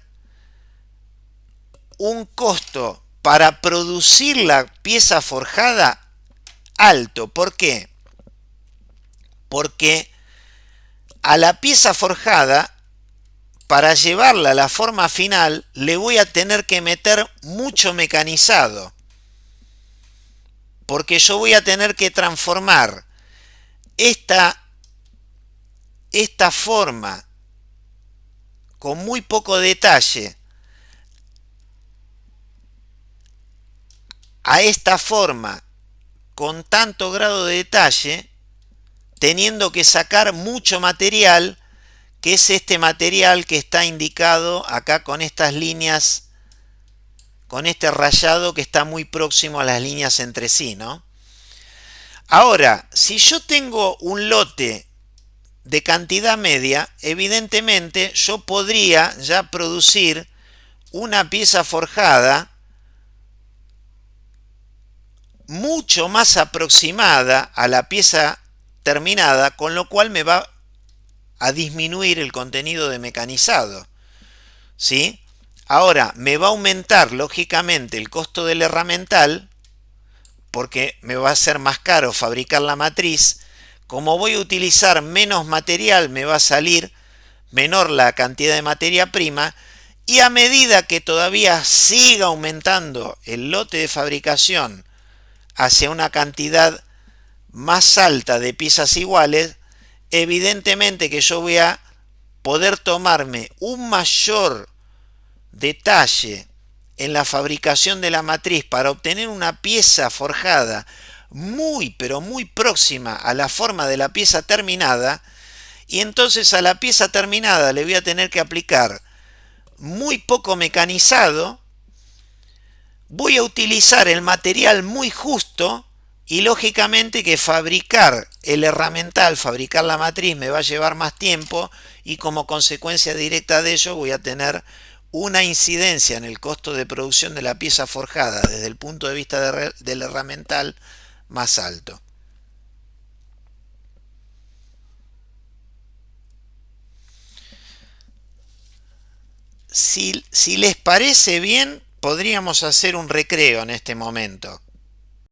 S1: un costo para producir la pieza forjada alto. ¿Por qué? Porque a la pieza forjada, para llevarla a la forma final, le voy a tener que meter mucho mecanizado. Porque yo voy a tener que transformar esta forma con muy poco detalle a esta forma con tanto grado de detalle, teniendo que sacar mucho material, que es este material que está indicado acá con estas líneas, con este rayado que está muy próximo a las líneas entre sí, ¿no? Ahora, si yo tengo un lote de cantidad media, evidentemente yo podría ya producir una pieza forjada mucho más aproximada a la pieza terminada, con lo cual me va a disminuir el contenido de mecanizado, ¿sí? Ahora, me va a aumentar lógicamente el costo del herramental, porque me va a ser más caro fabricar la matriz. Como voy a utilizar menos material, me va a salir menor la cantidad de materia prima, y a medida que todavía siga aumentando el lote de fabricación hacia una cantidad más alta de piezas iguales, evidentemente que yo voy a poder tomarme un mayor detalle en la fabricación de la matriz para obtener una pieza forjada muy pero muy próxima a la forma de la pieza terminada, y entonces a la pieza terminada le voy a tener que aplicar muy poco mecanizado, voy a utilizar el material muy justo, y lógicamente que fabricar el herramental, fabricar la matriz me va a llevar más tiempo, y como consecuencia directa de ello voy a tener una incidencia en el costo de producción de la pieza forjada desde el punto de vista del herramental más alto. Si les parece bien, podríamos hacer un recreo en este momento.